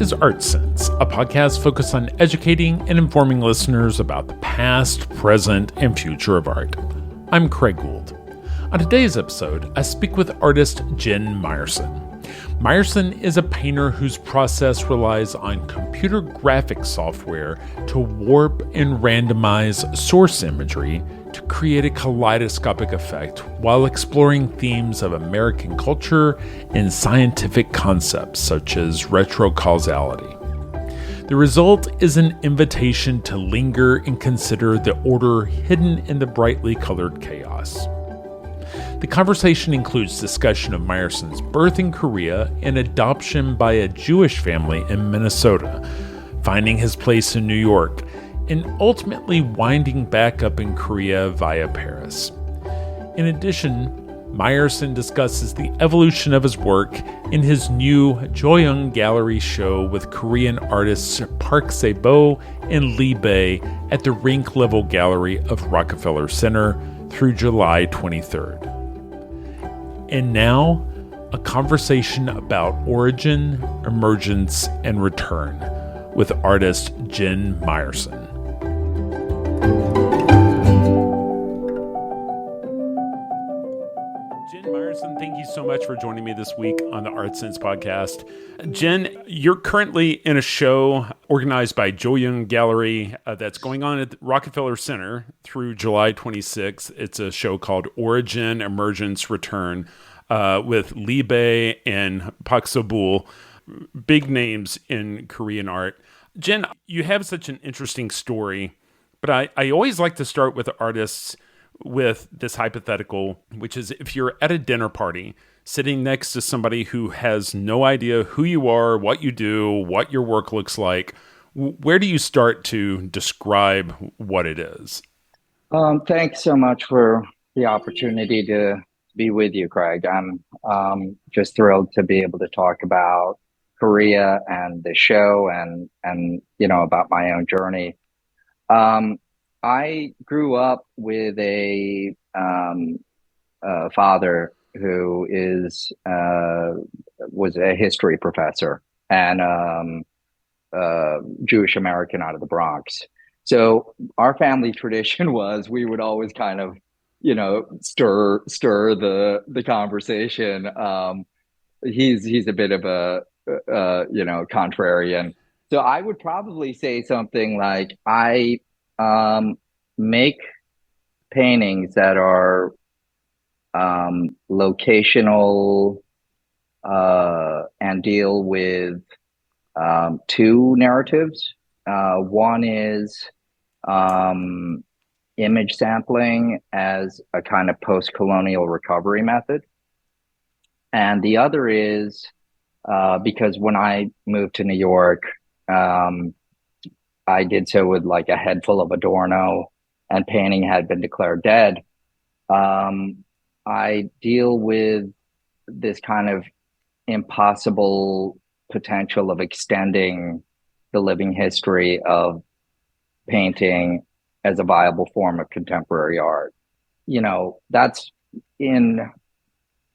is Art Sense, a podcast focused on educating and informing listeners about the past, present, and future of art. I'm Craig Gould. On today's episode, I speak with artist Jin Meyerson. Myerson is a painter whose process relies on computer graphic software to warp and randomize source imagery to create a kaleidoscopic effect while exploring themes of American culture and scientific concepts such as retrocausality. The result is an invitation to linger and consider the order hidden in the brightly colored chaos. The conversation includes discussion of Myerson's birth in Korea and adoption by a Jewish family in Minnesota, finding his place in New York, and ultimately winding back up in Korea via Paris. In addition, Myerson discusses the evolution of his work in his new Johyun Gallery show with Korean artists Park Se-bo and Lee Bae at the Rink level gallery of Rockefeller Center through July 23rd. And now, a conversation about origin, emergence, and return with artist Jin Meyerson. Jin Meyerson, thank you so much for joining me this week on the Art Sense podcast. Jin, you're currently in a show organized by Johyun Gallery that's going on at the Rockefeller Center through July 26th. It's a show called Origin, Emergence, Return with Lee Bae and Park Se-bo, big names in Korean art. Jin, you have such an interesting story, but I always like to start with artists with this hypothetical, which is if you're at a dinner party sitting next to somebody who has no idea who you are, what you do, what your work looks like, where do you start to describe what it is? Thanks so much for the opportunity to be with you, Craig. I'm just thrilled to be able to talk about Korea and the show and about my own journey. I grew up with a father who was a history professor and Jewish American out of the Bronx. So our family tradition was we would always kind of, stir the conversation. He's a bit of a contrarian. So I would probably say something like I make paintings that are locational and deal with two narratives. One is image sampling as a kind of post-colonial recovery method. And the other is because when I moved to New York, I did so with like a head full of Adorno and painting had been declared dead. I deal with this kind of impossible potential of extending the living history of painting as a viable form of contemporary art. That's in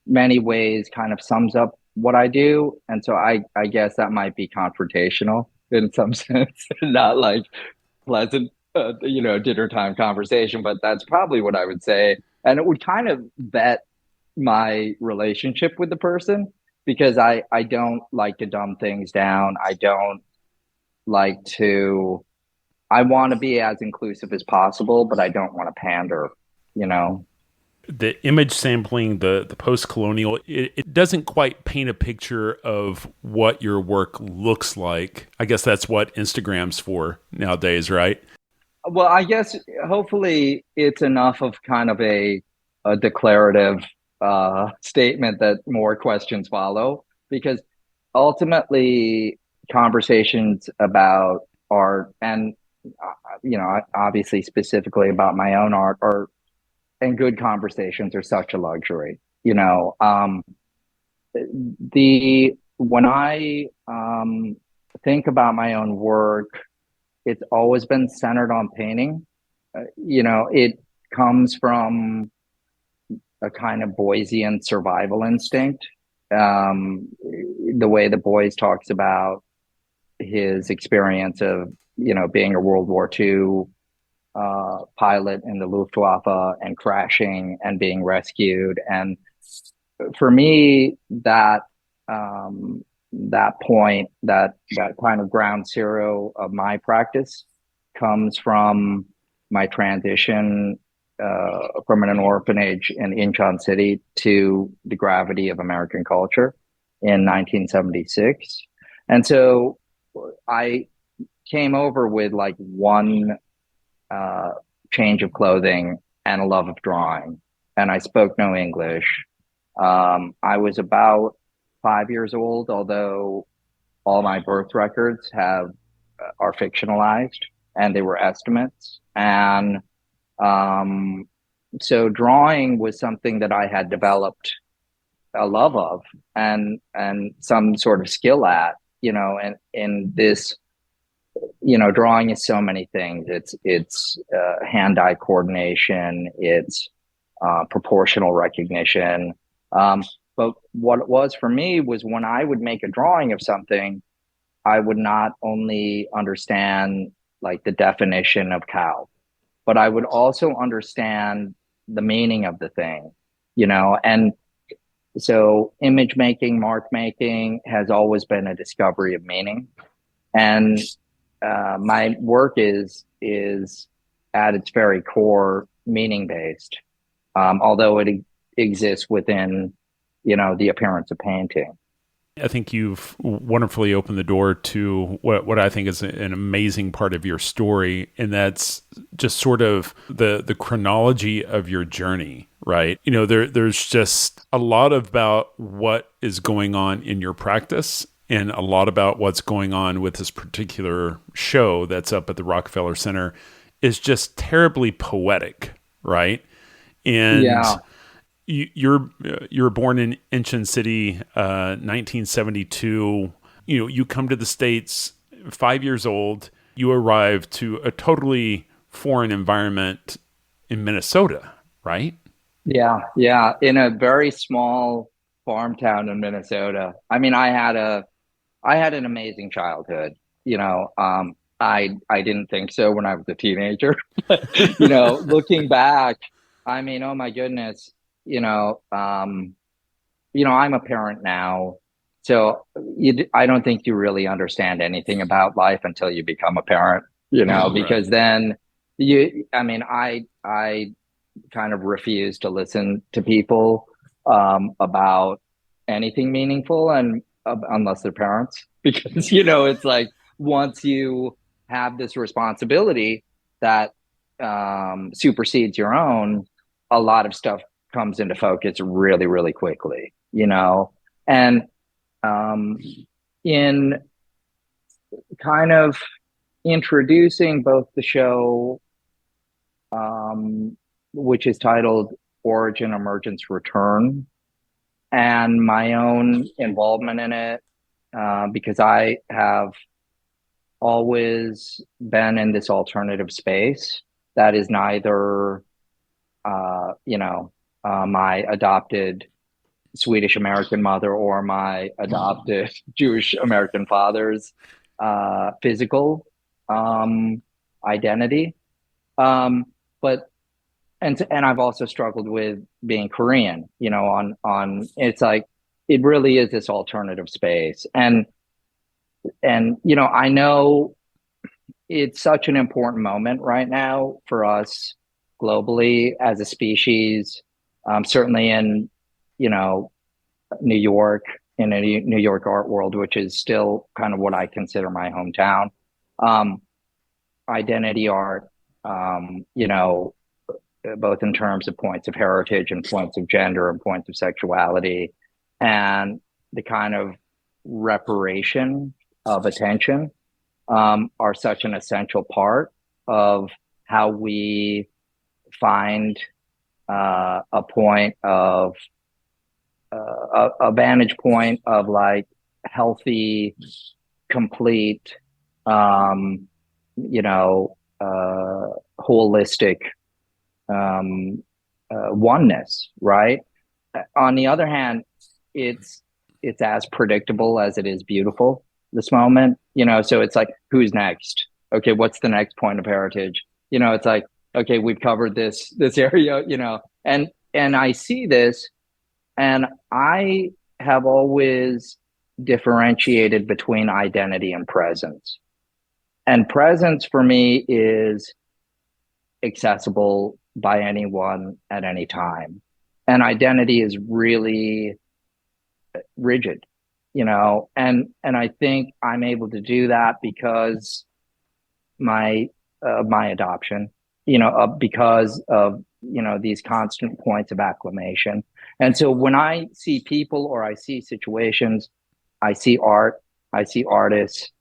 many ways kind of sums up what I do. And so I guess that might be confrontational in some sense, not like pleasant, dinner time conversation, but that's probably what I would say. And it would kind of vet my relationship with the person because I don't like to dumb things down. I want to be as inclusive as possible, but I don't want to pander, The image sampling, the post-colonial, it doesn't quite paint a picture of what your work looks like. I guess that's what Instagram's for nowadays, right? Well, I guess hopefully it's enough of kind of a declarative statement that more questions follow, because ultimately conversations about art and obviously specifically about my own art and good conversations are such a luxury. When I think about my own work, it's always been centered on painting. It comes from a kind of Boysian survival instinct. The way the Boys talks about his experience of, being a World War II pilot in the Luftwaffe and crashing and being rescued. And for me, that point, that kind of ground zero of my practice comes from my transition from an orphanage in Incheon City to the gravity of American culture in 1976. And so I came over with like one change of clothing and a love of drawing, and I spoke no English. I was about 5 years old, although all my birth records are fictionalized and they were estimates. And so drawing was something that I had developed a love of and some sort of skill at, and in this, drawing is so many things. It's hand-eye coordination, it's proportional recognition. But what it was for me was when I would make a drawing of something, I would not only understand like the definition of cow, but I would also understand the meaning of the thing, and so image making, mark making has always been a discovery of meaning. And my work is at its very core meaning based, although it exists within, the appearance of painting. I think you've wonderfully opened the door to what I think is an amazing part of your story, and that's just sort of the chronology of your journey, right? There's just a lot about what is going on in your practice and a lot about what's going on with this particular show that's up at the Rockefeller Center is just terribly poetic, right? And Yeah. you're born in Incheon City, 1972. You come to the States 5 years old. You arrive to a totally foreign environment in Minnesota, right? Yeah. Yeah. In a very small farm town in Minnesota. I mean, I had an amazing childhood. I didn't think so when I was a teenager, but looking back, I mean, oh my goodness, I'm a parent now, so I don't think you really understand anything about life until you become a parent, because Right. then I mean, I kind of refuse to listen to people about anything meaningful and unless they're parents, because it's like once you have this responsibility that supersedes your own, a lot of stuff comes into focus really, really quickly, and um, in kind of introducing both the show, which is titled Origin, Emergence, Return, and my own involvement in it, because I have always been in this alternative space that is neither, my adopted Swedish American mother or my adopted Jewish American father's physical identity. But and I've also struggled with being Korean, on it's like it really is this alternative space. And I know it's such an important moment right now for us globally as a species, certainly in, New York, in a New York art world, which is still kind of what I consider my hometown. Um, Identity art, both in terms of points of heritage and points of gender and points of sexuality, and the kind of reparation of attention, are such an essential part of how we find a point of a vantage point of like healthy, complete, holistic oneness, right? On the other hand, it's as predictable as it is beautiful, this moment, so it's like, who's next? Okay, what's the next point of heritage? It's like, okay, we've covered this area, and I see this, and I have always differentiated between identity and presence. And presence for me is accessible by anyone at any time. And identity is really rigid, and I think I'm able to do that because my adoption, because of these constant points of acclamation. And so when I see people or I see situations, I see art, I see artists,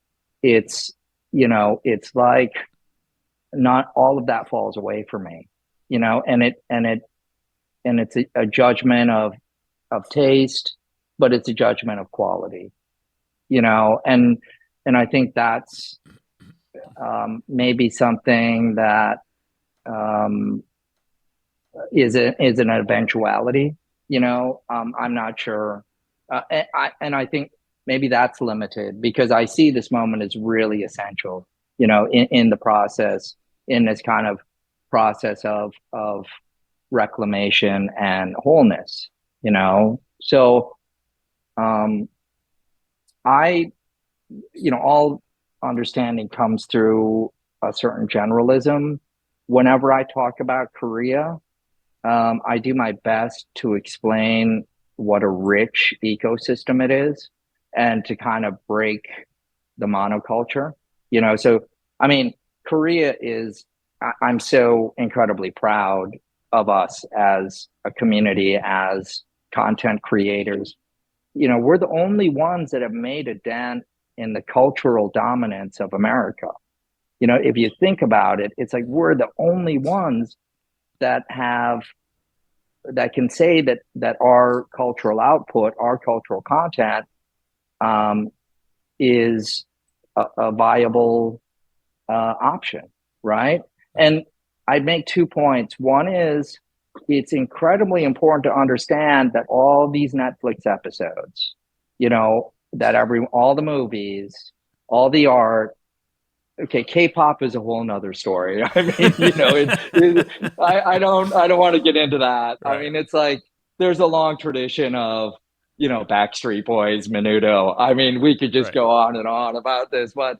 it's it's like not all of that falls away from me, and it's a judgment of taste, but it's a judgment of quality, and I think that's maybe something that is an eventuality. I'm not sure, and I think maybe that's limited because I see this moment as really essential, in the process, in this kind of process of reclamation and wholeness. So I, all understanding comes through a certain generalism. Whenever I talk about Korea, I do my best to explain what a rich ecosystem it is and to kind of break the monoculture. So, I mean, Korea is, I'm so incredibly proud of us as a community, as content creators. We're the only ones that have made a dent in the cultural dominance of America. If you think about it, it's like we're the only ones that can say that our cultural output, our cultural content, is a viable option, right? And I'd make 2 points. One is it's incredibly important to understand that all these Netflix episodes, that all the movies, all the art. Okay, K-pop is a whole nother story. I mean, I don't want to get into that. Right. I mean, it's like there's a long tradition of, Backstreet Boys, Menudo. I mean, we could just go on and on about this, but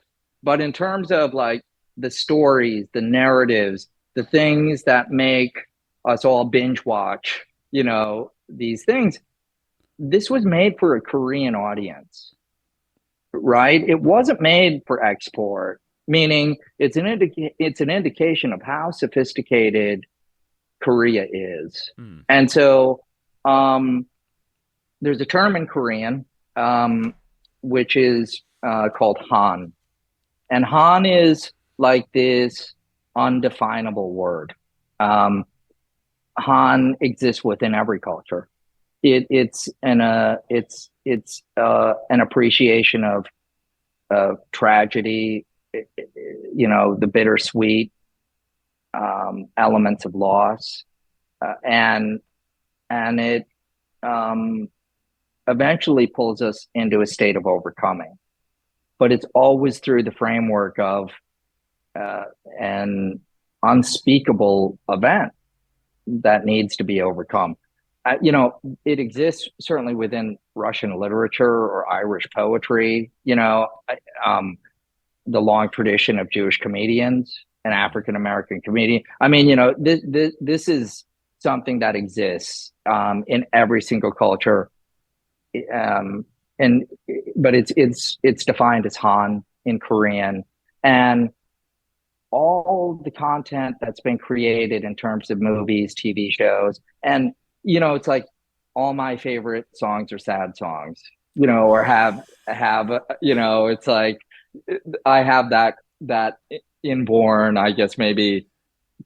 in terms of like the stories, the narratives, the things that make us all binge watch, these things, this was made for a Korean audience, right? It wasn't made for export. Meaning it's an indication of how sophisticated Korea is. And so there's a term in Korean which is called Han. And Han is like this undefinable word. Han exists within every culture. It's an appreciation of tragedy, the bittersweet elements of loss, and it eventually pulls us into a state of overcoming. But it's always through the framework of an unspeakable event that needs to be overcome. It exists certainly within Russian literature or Irish poetry, the long tradition of Jewish comedians and African-American comedian. I mean, this is something that exists in every single culture. But it's defined as Han in Korean, and all the content that's been created in terms of movies, TV shows, and it's like all my favorite songs are sad songs, or have it's like I have that inborn, I guess, maybe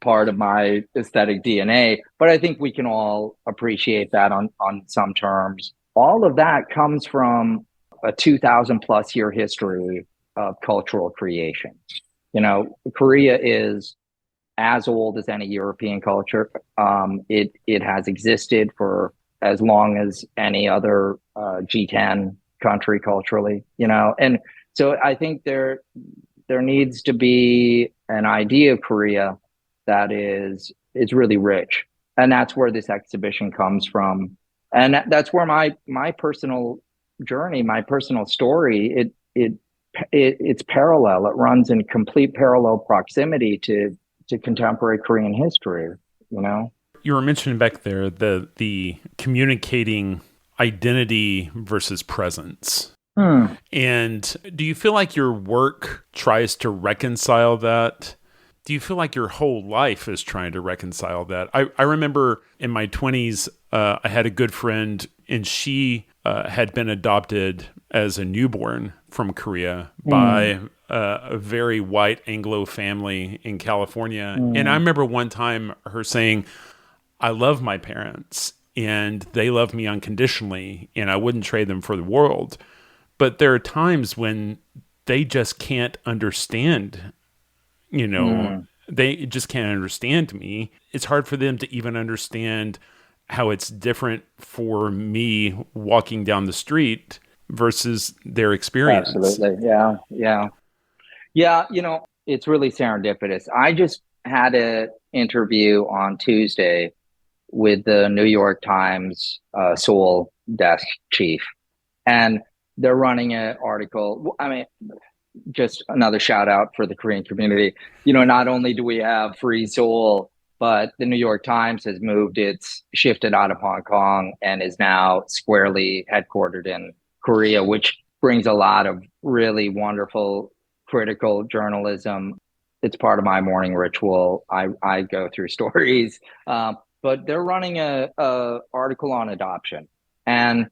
part of my aesthetic DNA, but I think we can all appreciate that on some terms. All of that comes from a 2,000 plus year history of cultural creation. Korea is as old as any European culture. It has existed for as long as any other G10 country culturally, and So I think there needs to be an idea of Korea that is really rich, and that's where this exhibition comes from, and that's where my personal journey, my personal story, it's parallel. It runs in complete parallel proximity to contemporary Korean history. You know, You were mentioning back there the communicating identity versus presence. And do you feel like your work tries to reconcile that? Do you feel like your whole life is trying to reconcile that? I remember in my 20s, I had a good friend, and she had been adopted as a newborn from Korea by a very white Anglo family in California. And I remember one time her saying, I love my parents, and they love me unconditionally, and I wouldn't trade them for the world. But there are times when they just can't understand, they just can't understand me. It's hard for them to even understand how it's different for me walking down the street versus their experience. absolutely, yeah, yeah, yeah. It's really serendipitous. I just had an interview on Tuesday with the New York Times Seoul desk chief, and they're running an article. I mean, just another shout out for the Korean community. Not only do we have Free Seoul, but the New York Times has shifted out of Hong Kong and is now squarely headquartered in Korea, which brings a lot of really wonderful critical journalism. It's part of my morning ritual. I go through stories, but they're running a article on adoption. And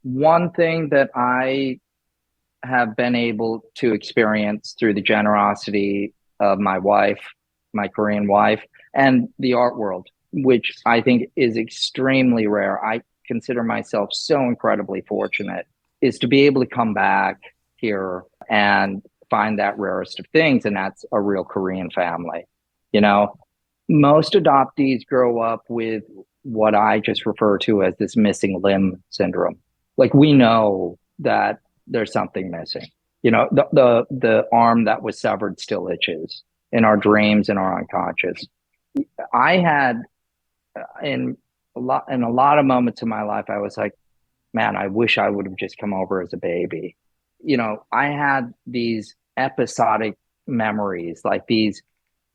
one thing that I have been able to experience through the generosity of my wife, my Korean wife, and the art world, which I think is extremely rare. I consider myself so incredibly fortunate, is to be able to come back here and find that rarest of things, and that's a real Korean family. You know, most adoptees grow up with what I just refer to as this missing limb syndrome. Like, we know that there's something missing. The arm that was severed still itches in our dreams and our unconscious. I had in a lot of moments in my life, I was like, man, I wish I would have just come over as a baby. I had these episodic memories, like these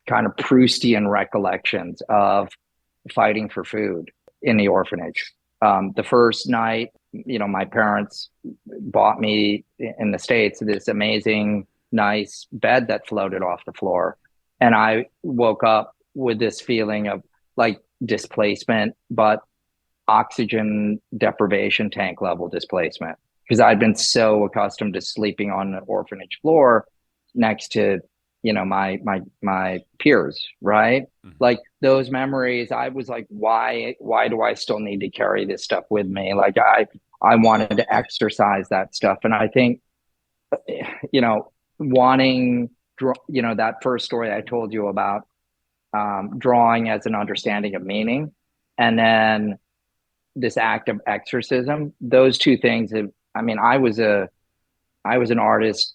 kind of Proustian recollections of fighting for food in the orphanage. The first night, my parents bought me in the States this amazing, nice bed that floated off the floor. And I woke up with this feeling of like displacement, but oxygen deprivation tank level displacement, because I'd been so accustomed to sleeping on the orphanage floor next to my peers, right? Like those memories, I was like, why do I still need to carry this stuff with me? Like I wanted to exercise that stuff. And I think wanting that first story I told you about, drawing as an understanding of meaning, and then this act of exorcism, those two things I was an artist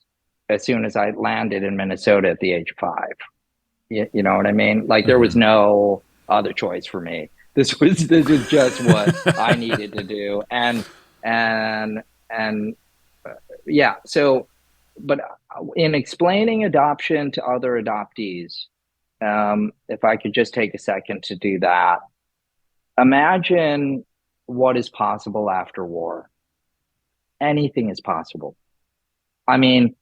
as soon as I landed in Minnesota at the age of 5. You know what I mean? Like there was no other choice for me. This was just what I needed to do. And yeah. So, but in explaining adoption to other adoptees, if I could just take a second to do that, imagine what is possible after war. Anything is possible. I mean,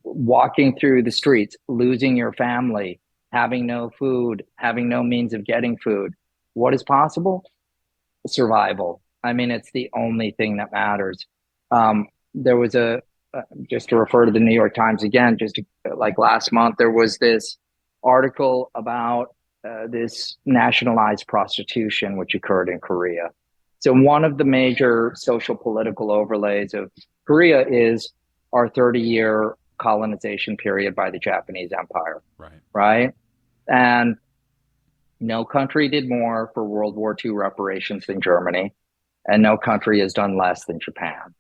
walking through the streets, losing your family, having no food, having no means of getting food. What is possible? Survival. I mean, it's the only thing that matters. There was just to refer to the New York Times again, like last month, there was this article about this nationalized prostitution, which occurred in Korea. So one of the major social political overlays of Korea is our 30-year colonization period by the Japanese Empire. Right. And no country did more for World War II reparations than Germany, and no country has done less than Japan.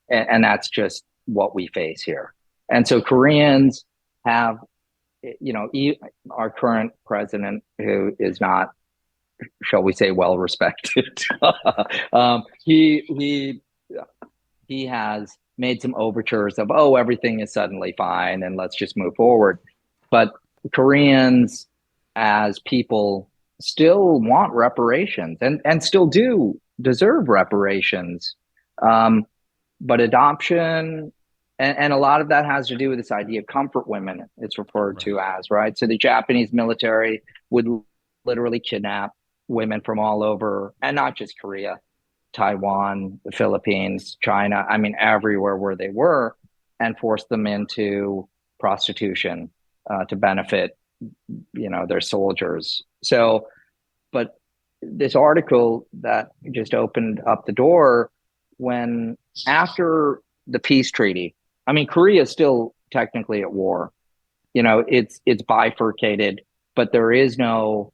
And that's just what we face here. And so Koreans have, our current president, who is not, shall we say, well respected, he has made some overtures of, oh, everything is suddenly fine and let's just move forward. But Koreans as people still want reparations and still do deserve reparations. But adoption, and a lot of that has to do with this idea of comfort women, it's referred to as, right? So the Japanese military would literally kidnap women from all over, and not just Korea, Taiwan, the Philippines, China, I mean, everywhere where they were, and force them into prostitution to benefit, their soldiers. So, but this article that just opened up the door when after the peace treaty, I mean, Korea is still technically at war. It's bifurcated, but there is no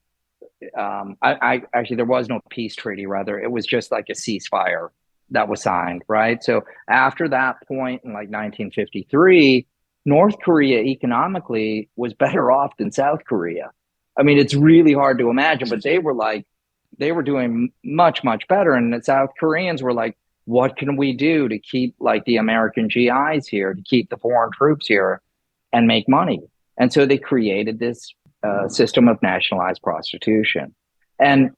actually there was no peace treaty. Rather, it was just like a ceasefire that was signed, right? So after that point in like 1953, North Korea economically was better off than South Korea. I mean, it's really hard to imagine, but they were doing much, much better. And the South Koreans were like, what can we do to keep like the American GIs here, to keep the foreign troops here and make money? And so they created this system of nationalized prostitution. And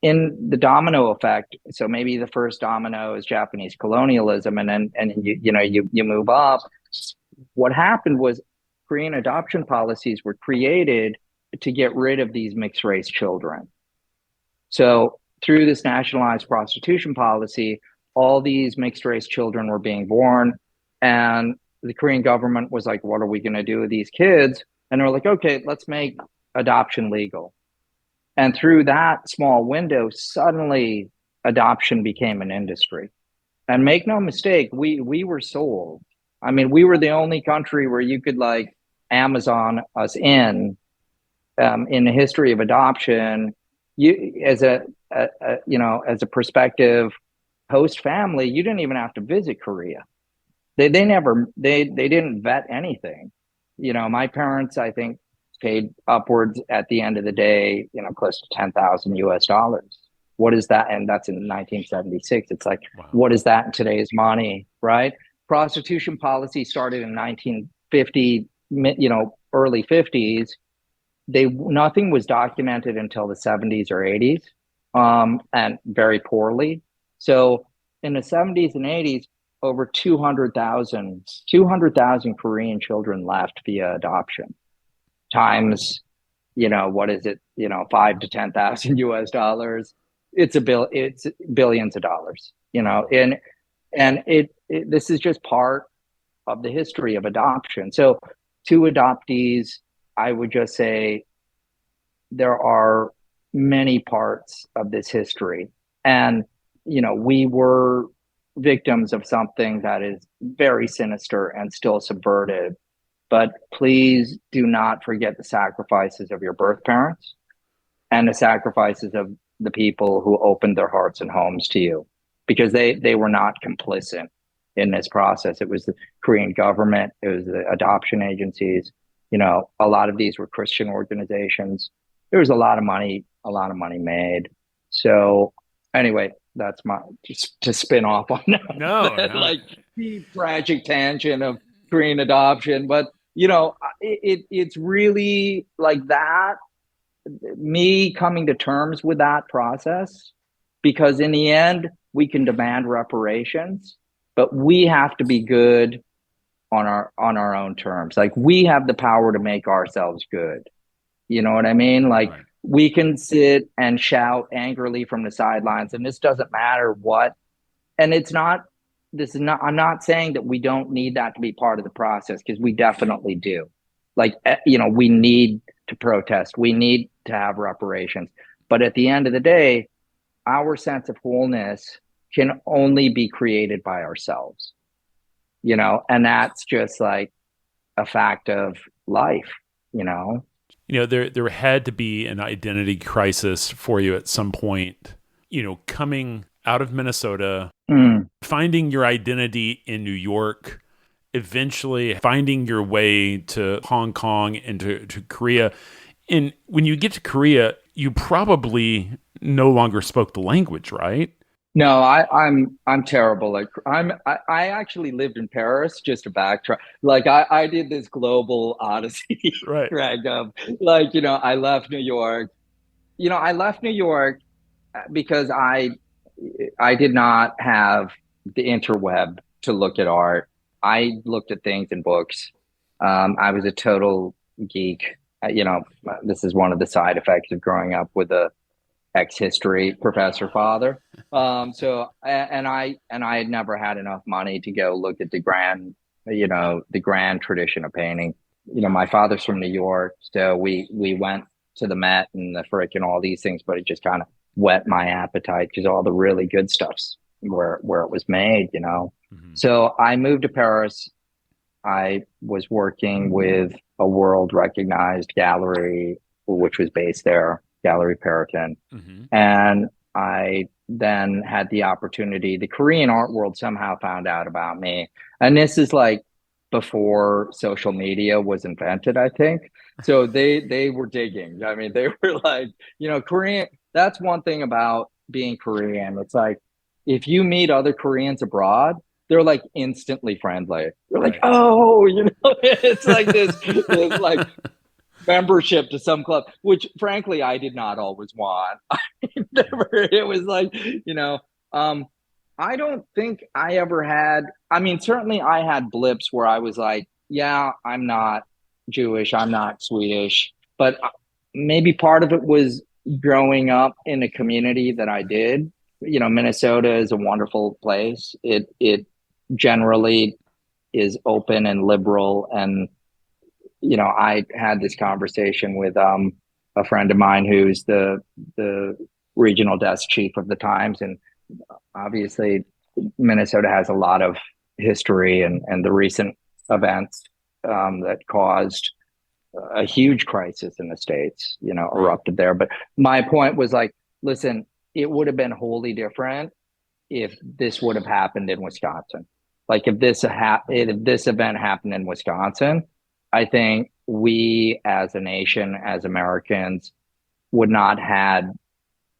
in the domino effect, so maybe the first domino is Japanese colonialism, and then you move up. What happened was Korean adoption policies were created to get rid of these mixed race children. So through this nationalized prostitution policy, all these mixed race children were being born, and the Korean government was like, what are we going to do with these kids? And they're like, okay, let's make adoption legal. And through that small window, suddenly adoption became an industry. And make no mistake, we were sold. I mean, we were the only country where you could like Amazon us in the history of adoption. You as a prospective host family, you didn't even have to visit Korea. They didn't vet anything. My parents, I think, paid upwards at the end of the day, close to $10,000. What is that? And that's in 1976. It's like, wow. What is that in today's money, right? Prostitution policy started in 1950, early 50s. Nothing was documented until the 70s or 80s, and very poorly. So in the 70s and 80s, over 200,000 Korean children left via adoption. Times, what is it? $5,000 to $10,000. It's billions of dollars. And this is just part of the history of adoption. So to adoptees, I would just say there are many parts of this history, and we were victims of something that is very sinister and still subverted. But please do not forget the sacrifices of your birth parents and the sacrifices of the people who opened their hearts and homes to you, because they were not complicit in this process. It was the Korean government, it was the adoption agencies. A lot of these were Christian organizations. There was a lot of money made. So anyway, that's my just to spin off on that. No. Like the tragic tangent of Korean adoption. But it's really like that, me coming to terms with that process, because in the end we can demand reparations, but we have to be good on our own terms. Like, we have the power to make ourselves good. You know what I mean? Like, right. We can sit and shout angrily from the sidelines, and this doesn't matter what. And I'm not saying that we don't need that to be part of the process, because we definitely do. Like, we need to protest. We need to have reparations. But at the end of the day, our sense of wholeness can only be created by ourselves, and that's just like a fact of life, There had to be an identity crisis for you at some point, coming out of Minnesota, finding your identity in New York, eventually finding your way to Hong Kong and to Korea. And when you get to Korea, you probably no longer spoke the language, right? No, I'm terrible. I actually lived in Paris, just to backtrack. Like I did this global odyssey, Right. Greg, of like, I left New York. I left New York because I did not have the interweb to look at art. I looked at things in books. I was a total geek. This is one of the side effects of growing up with a ex-history professor father. And I had never had enough money to go look at the grand tradition of painting. My father's from New York, so we went to the Met and the Frick and all these things, but it just kind of whet my appetite because all the really good stuff's where it was made. Mm-hmm. So I moved to Paris. I was working with a world recognized gallery, which was based there, Gallery Periton. Mm-hmm. And I then had the opportunity, the Korean art world somehow found out about me. And this is like before social media was invented, I think. So they were digging. I mean, they were like, Korean, that's one thing about being Korean. It's like if you meet other Koreans abroad, they're like instantly friendly. They're like, Right. oh, it's like this like membership to some club, which frankly I did not always want. It was like, I don't think I ever had, I mean, certainly I had blips where I was like, yeah, I'm not Jewish, I'm not Swedish, but maybe part of it was growing up in a community that I did. Minnesota is a wonderful place. It generally is open and liberal, and I had this conversation with a friend of mine who's the regional desk chief of the Times, and obviously Minnesota has a lot of history and the recent events that caused a huge crisis in the States, erupted there. But my point was like, listen, it would have been wholly different if this would have happened in Wisconsin. Like if this event happened in Wisconsin, I think we as a nation, as Americans, would not had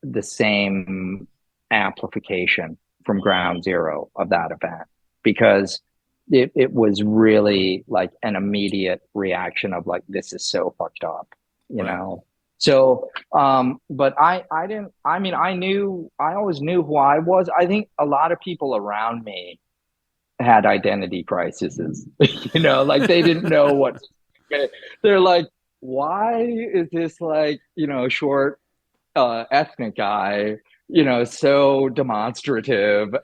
the same amplification from ground zero of that event, because it was really like an immediate reaction of like, this is so fucked up, you Right. know? So, but I didn't, I mean, I always knew who I was. I think a lot of people around me had identity crises, like they didn't know what, they're like, why is this like, short, ethnic guy, so demonstrative.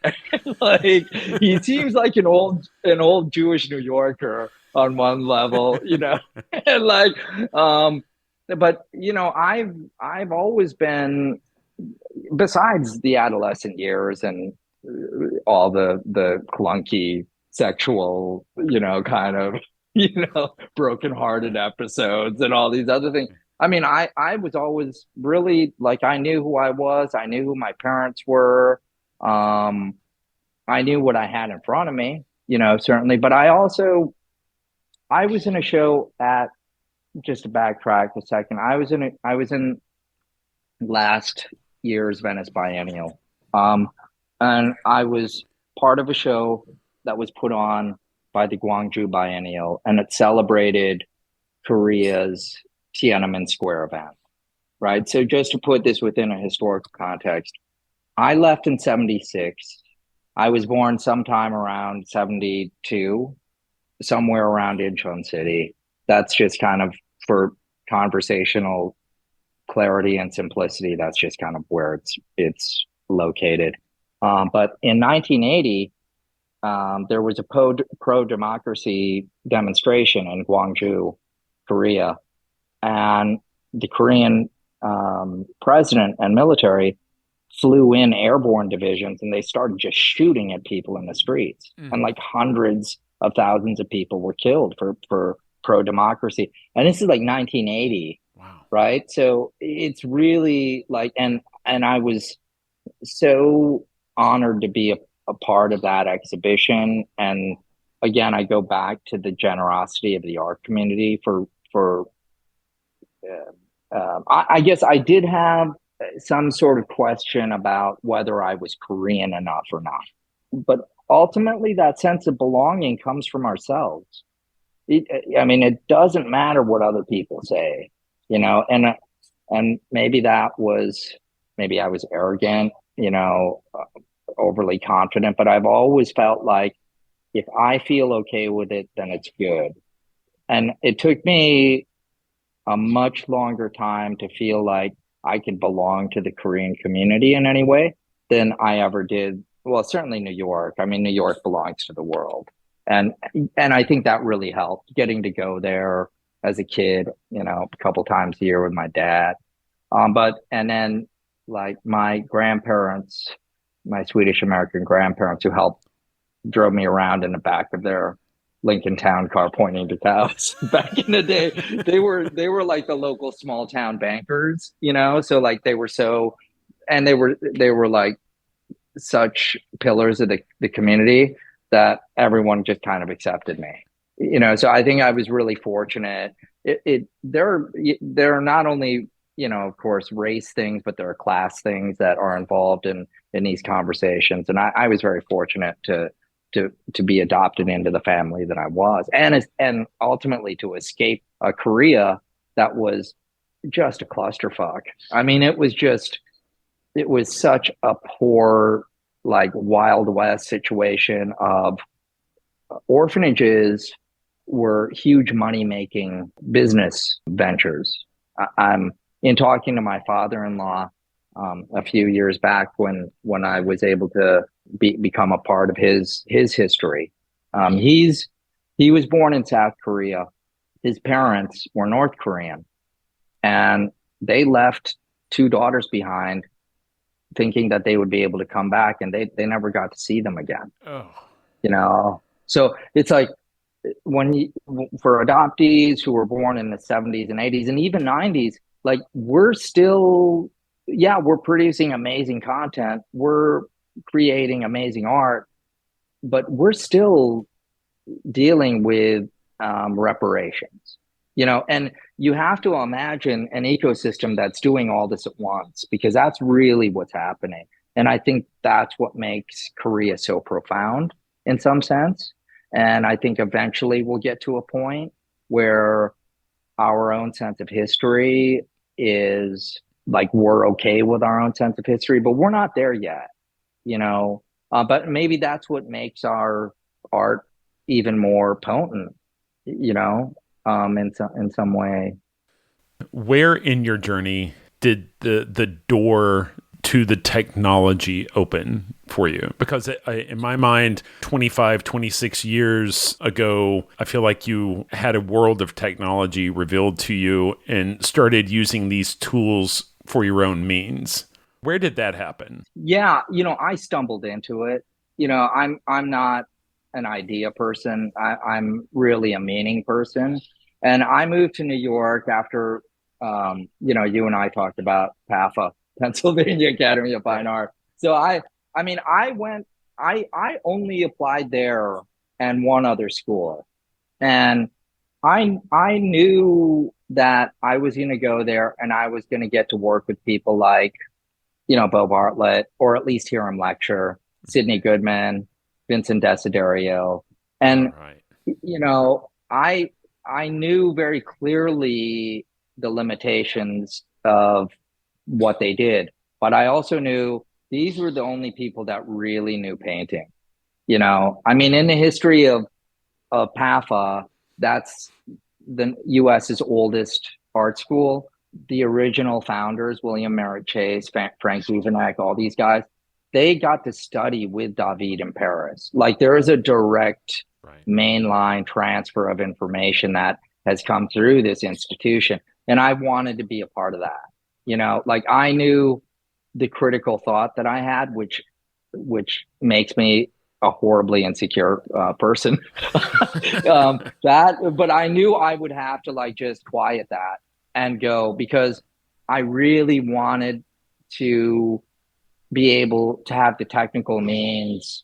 Like he seems like an old Jewish New Yorker on one level, and like, but I've always been, besides the adolescent years and all the clunky sexual, kind of, brokenhearted episodes and all these other things. I mean, I was always really like, I knew who I was. I knew who my parents were. I knew what I had in front of me, certainly. But I was in a show at, just to backtrack a second, I was in last year's Venice Biennial. And I was part of a show that was put on by the Gwangju Biennial, and it celebrated Korea's Tiananmen Square event, right? So just to put this within a historical context, I left in 76. I was born sometime around 72, somewhere around Incheon City. That's just kind of, for conversational clarity and simplicity, that's just kind of where it's located. But in 1980, there was a pro-democracy demonstration in Gwangju, Korea, and the Korean president and military flew in airborne divisions, and they started just shooting at people in the streets. And like hundreds of thousands of people were killed for pro-democracy. And this is like 1980. Wow. Right? So it's really like, and I was so honored to be a part of that exhibition. And again, I go back to the generosity of the art community for I guess I did have some sort of question about whether I was Korean enough or not. But ultimately, that sense of belonging comes from ourselves. It, I mean, it doesn't matter what other people say, you know, and maybe maybe I was arrogant, overly confident, but I've always felt like if I feel okay with it, then it's good. And it took me a much longer time to feel like I could belong to the Korean community in any way than I ever did. Well, certainly New York. I mean, New York belongs to the world. And and I think that really helped getting to go there as a kid, a couple times a year with my dad. But and then like my grandparents, my Swedish American grandparents who helped drove me around in the back of their Lincoln Town car pointing to cows back in the day. They were like the local small town bankers, so like they were like such pillars of the community that everyone just kind of accepted me. So I think I was really fortunate. There are not only, of course, race things, but there are class things that are involved in these conversations. And I was very fortunate to be adopted into the family that I was, and ultimately to escape a Korea that was just a clusterfuck. I mean, it was such a poor, like Wild West situation of orphanages were huge money making business ventures. I'm in talking to my father-in-law a few years back when I was able to become a part of his history. He was born in South Korea. His parents were North Korean, and they left two daughters behind, thinking that they would be able to come back, and they never got to see them again. Oh. So it's like for adoptees who were born in the 70s and 80s and even 90s, like we're producing amazing content. We're creating amazing art, but we're still dealing with reparations, and you have to imagine an ecosystem that's doing all this at once, because that's really what's happening. And I think that's what makes Korea so profound in some sense. And I think eventually we'll get to a point where our own sense of history is like, we're okay with our own sense of history, but we're not there yet, but maybe that's what makes our art even more potent, in some way. Where in your journey did the door to the technology open for you? Because in my mind, 25, 26 years ago, I feel like you had a world of technology revealed to you and started using these tools for your own means. Where did that happen? Yeah, I stumbled into it. I'm not an idea person. I'm really a meaning person. And I moved to New York after, you and I talked about PAFA, Pennsylvania Academy of Fine Art. So I only applied there and one other school. And I knew that I was going to go there and I was going to get to work with people like, Bo Bartlett, or at least hear him lecture, Sidney Goodman, Vincent Desiderio. And, Right. I knew very clearly the limitations of what they did, but I also knew these were the only people that really knew painting. I mean, in the history of PAFA, that's the US's oldest art school. The original founders, William Merritt Chase, Frank Duveneck, all these guys, they got to study with David in Paris. Like, there is a direct mainline transfer of information that has come through this institution. And I wanted to be a part of that. Like, I knew the critical thought that I had, which makes me a horribly insecure person. But I knew I would have to like just quiet that and go, because I really wanted to be able to have the technical means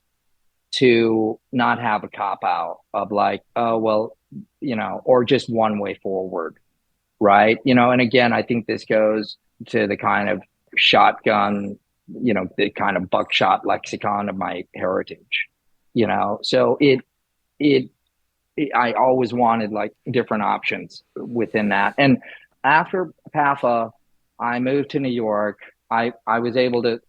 to not have a cop out of like, oh, well, or just one way forward, right? And again, I think this goes to the kind of shotgun, the kind of buckshot lexicon of my heritage, so it, I always wanted like different options within that. And after PAFA, I moved to New York. I was able to,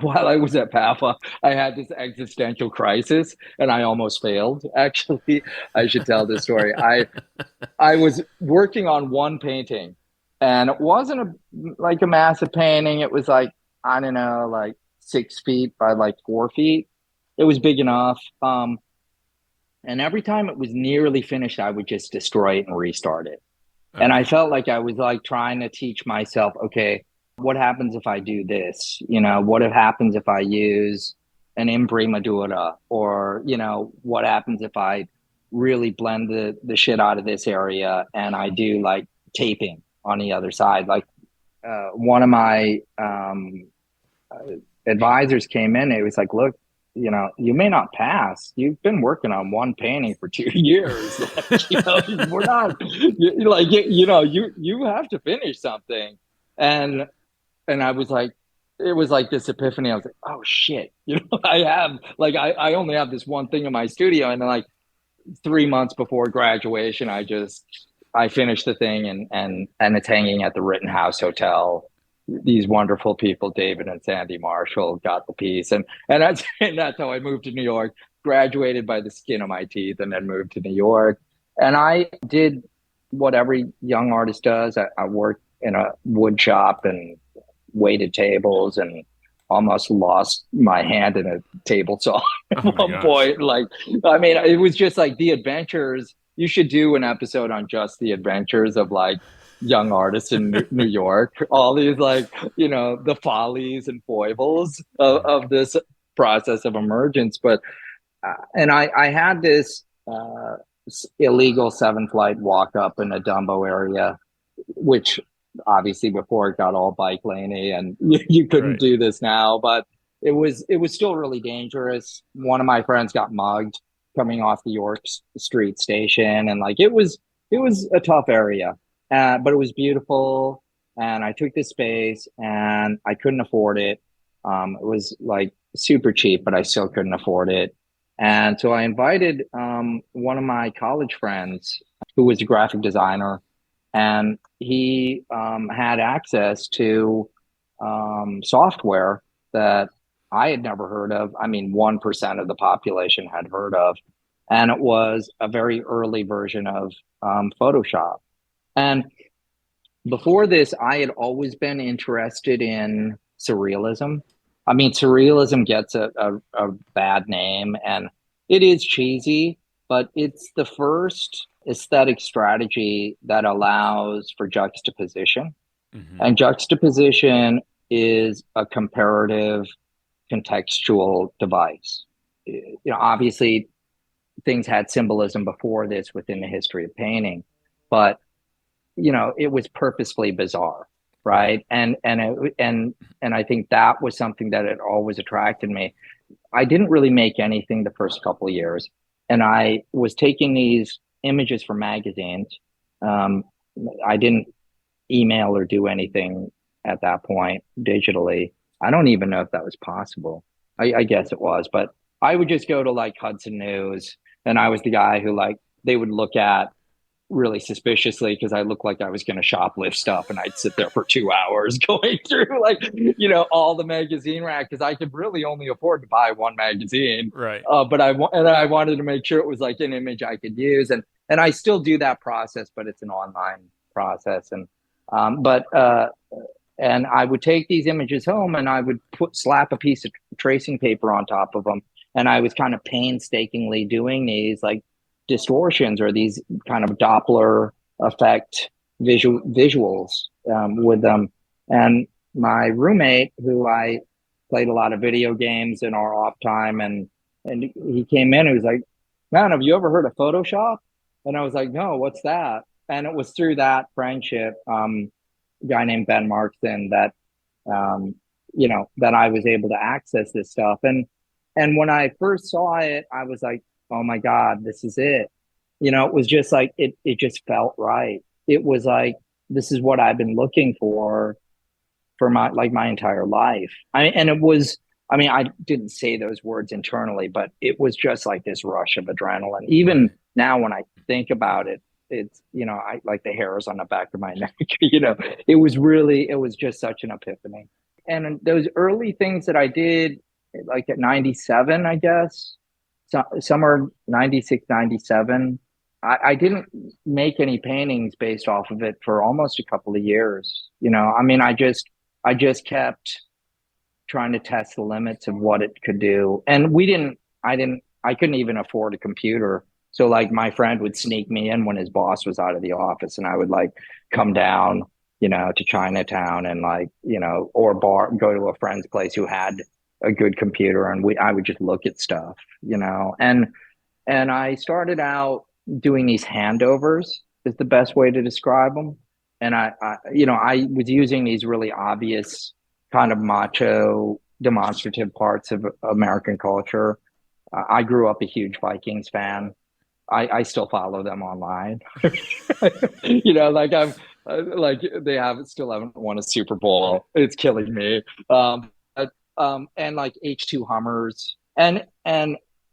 while I was at PAFA, I had this existential crisis and I almost failed. Actually, I should tell this story. I was working on one painting and it wasn't like a massive painting. It was like, I don't know, like 6 feet by like 4 feet. It was big enough. And every time it was nearly finished, I would just destroy it and restart it. And I felt like I was like trying to teach myself, okay, what happens if I do this? What happens if I use an imprimatura? Or, what happens if I really blend the shit out of this area and I do like taping on the other side? Like one of my advisors came in and it was like, look, you may not pass. You've been working on one painting for 2 years. We're not like, you have to finish something. And I was like, it was like this epiphany. I was like, oh shit, I only have this one thing in my studio. And then like 3 months before graduation, I finished the thing and it's hanging at the Rittenhouse Hotel. These wonderful people, David and Sandy Marshall, got the piece, and that's how I moved to New York. Graduated by the skin of my teeth, and then moved to New York. And I did what every young artist does. I worked in a wood shop and waited tables, and almost lost my hand in a table saw at one point. Like, I mean, it was just like the adventures. You should do an episode on just the adventures of like young artists in New York, all these like, the follies and foibles of this process of emergence. But, and I had this illegal 7-flight walk up in the Dumbo area, which obviously before it got all bike laney and you couldn't do this now, but it was still really dangerous. One of my friends got mugged coming off the York Street station. And like, it was a tough area. But it was beautiful, and I took this space, and I couldn't afford it. It was like super cheap, but I still couldn't afford it. And so I invited one of my college friends who was a graphic designer, and he had access to software that I had never heard of. I mean, 1% of the population had heard of. And it was a very early version of Photoshop. And before this, I had always been interested in surrealism. I mean, surrealism gets a bad name, and it is cheesy, but it's the first aesthetic strategy that allows for juxtaposition. Mm-hmm. And juxtaposition is a comparative contextual device. Obviously, things had symbolism before this within the history of painting, but it was purposefully bizarre, right? And I think that was something that had always attracted me. I didn't really make anything the first couple of years, and I was taking these images from magazines. I didn't email or do anything at that point digitally. I don't even know if that was possible. I guess it was, but I would just go to like Hudson News, and I was the guy who like they would look at really suspiciously because I looked like I was going to shoplift stuff, and I'd sit there for 2 hours going through like, all the magazine rack because I could really only afford to buy one magazine. Right. But I wanted to make sure it was like an image I could use. And I still do that process, but it's an online process. And and I would take these images home and I would slap a piece of tracing paper on top of them. And I was kind of painstakingly doing these like distortions or these kind of Doppler effect visuals with them. And my roommate, who I played a lot of video games in our off time, and he came in and he was like, man, have you ever heard of Photoshop? And I was like, no, what's that? And it was through that friendship, a guy named Ben Markson, that that I was able to access this stuff. And And when I first saw it, I was like, oh my God, this is it. It was just like it just felt right. It was like, this is what I've been looking for my entire life. And it was, I didn't say those words internally, but it was just like this rush of adrenaline. Even Right. now, when I think about it, it's, I like the hairs on the back of my neck. It was just such an epiphany. And those early things that I did, like at 97, I guess, somewhere 96, 97, I didn't make any paintings based off of it for almost a couple of years. I just kept trying to test the limits of what it could do. And I couldn't even afford a computer. So like my friend would sneak me in when his boss was out of the office, and I would like come down, to Chinatown and like, or go to a friend's place who had a good computer, and I would just look at stuff, and I started out doing these handovers is the best way to describe them. And I was using these really obvious kind of macho demonstrative parts of American culture. I grew up a huge Vikings fan. I still follow them online. Like like they still haven't won a Super Bowl. It's killing me. And like H2 Hummers, and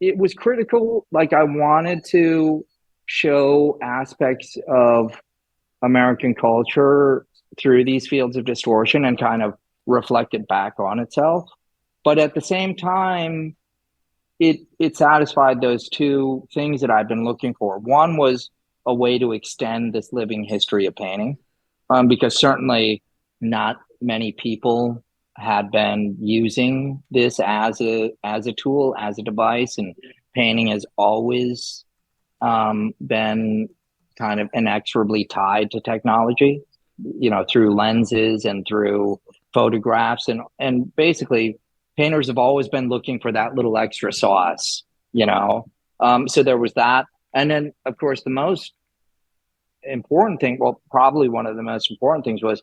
it was critical. Like I wanted to show aspects of American culture through these fields of distortion and kind of reflect it back on itself. But at the same time, it satisfied those two things that I've been looking for. One was a way to extend this living history of painting, because certainly not many people had been using this as a tool, as a device, and painting has always been kind of inexorably tied to technology, through lenses and through photographs, and basically painters have always been looking for that little extra sauce. So there was that. And then of course the most important thing, well, probably one of the most important things, was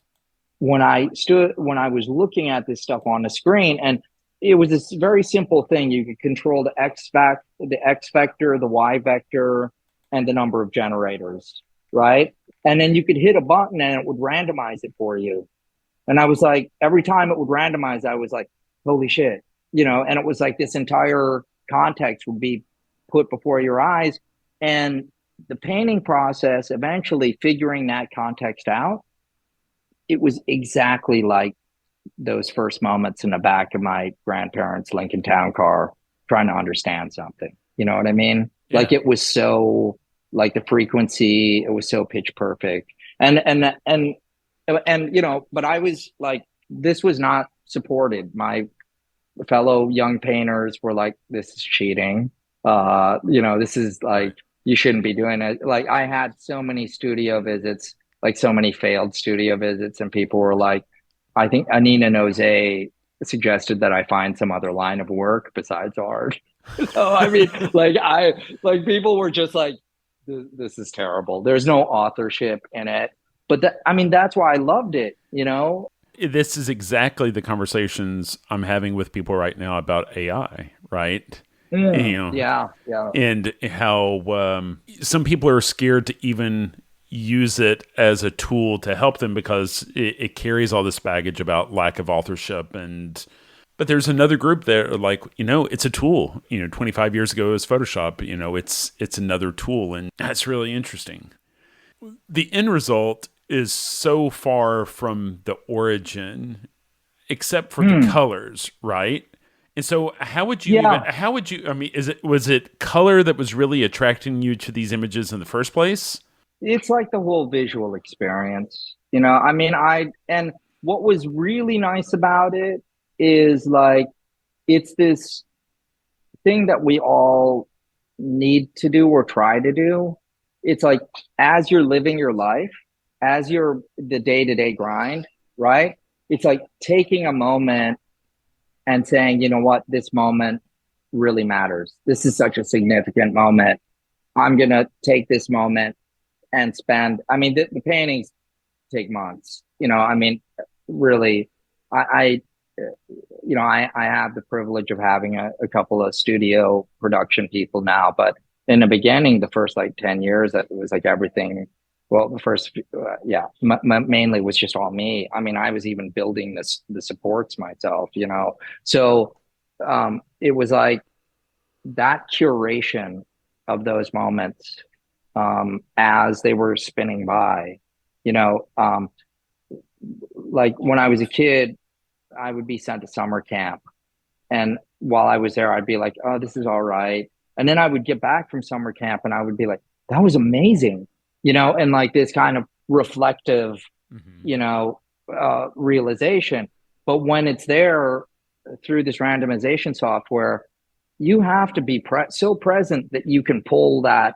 when I was looking at this stuff on the screen, and it was this very simple thing. You could control the X vector, the Y vector, and the number of generators, right? And then you could hit a button and it would randomize it for you. And I was like, every time it would randomize, I was like, holy shit, and it was like this entire context would be put before your eyes. And the painting process, eventually figuring that context out, it was exactly like those first moments in the back of my grandparents' Lincoln Town car trying to understand something. You know what I mean? Yeah. Like it was so, like the frequency, it was so pitch perfect. And but I was like, this was not supported. My fellow young painters were like, this is cheating. This is like, you shouldn't be doing it. Like I had so many studio visits, like so many failed studio visits, and people were like, I think Anina Nose suggested that I find some other line of work besides art. So like people were just like, this is terrible. There's no authorship in it. But that's why I loved it. This is exactly the conversations I'm having with people right now about AI, right? Yeah. And how some people are scared to even use it as a tool to help them because it carries all this baggage about lack of authorship. But there's another group there, like, it's a tool. 25 years ago it was Photoshop. It's another tool, and that's really interesting. The end result is so far from the origin, except for the colors, right? And so was it color that was really attracting you to these images in the first place? It's like the whole visual experience. And what was really nice about it is like, it's this thing that we all need to do or try to do. It's like, as you're living your life, as you're the day-to-day grind, right? It's like taking a moment and saying, you know what, this moment really matters. This is such a significant moment. I'm going to take this moment and spend, the paintings take months, really. I I have the privilege of having a couple of studio production people now, but in the beginning, the first like 10 years, that was like everything. Well, the first, mainly was just all me. I mean, I was even building the supports myself, So it was like that curation of those moments as they were spinning by, you know, um, like when I was a kid, I would be sent to summer camp. And while I was there, I'd be like, oh, this is all right. And then I would get back from summer camp and I would be like, that was amazing, and like this kind of reflective, Mm-hmm. realization. But when it's there through this randomization software, you have to be so present that you can pull that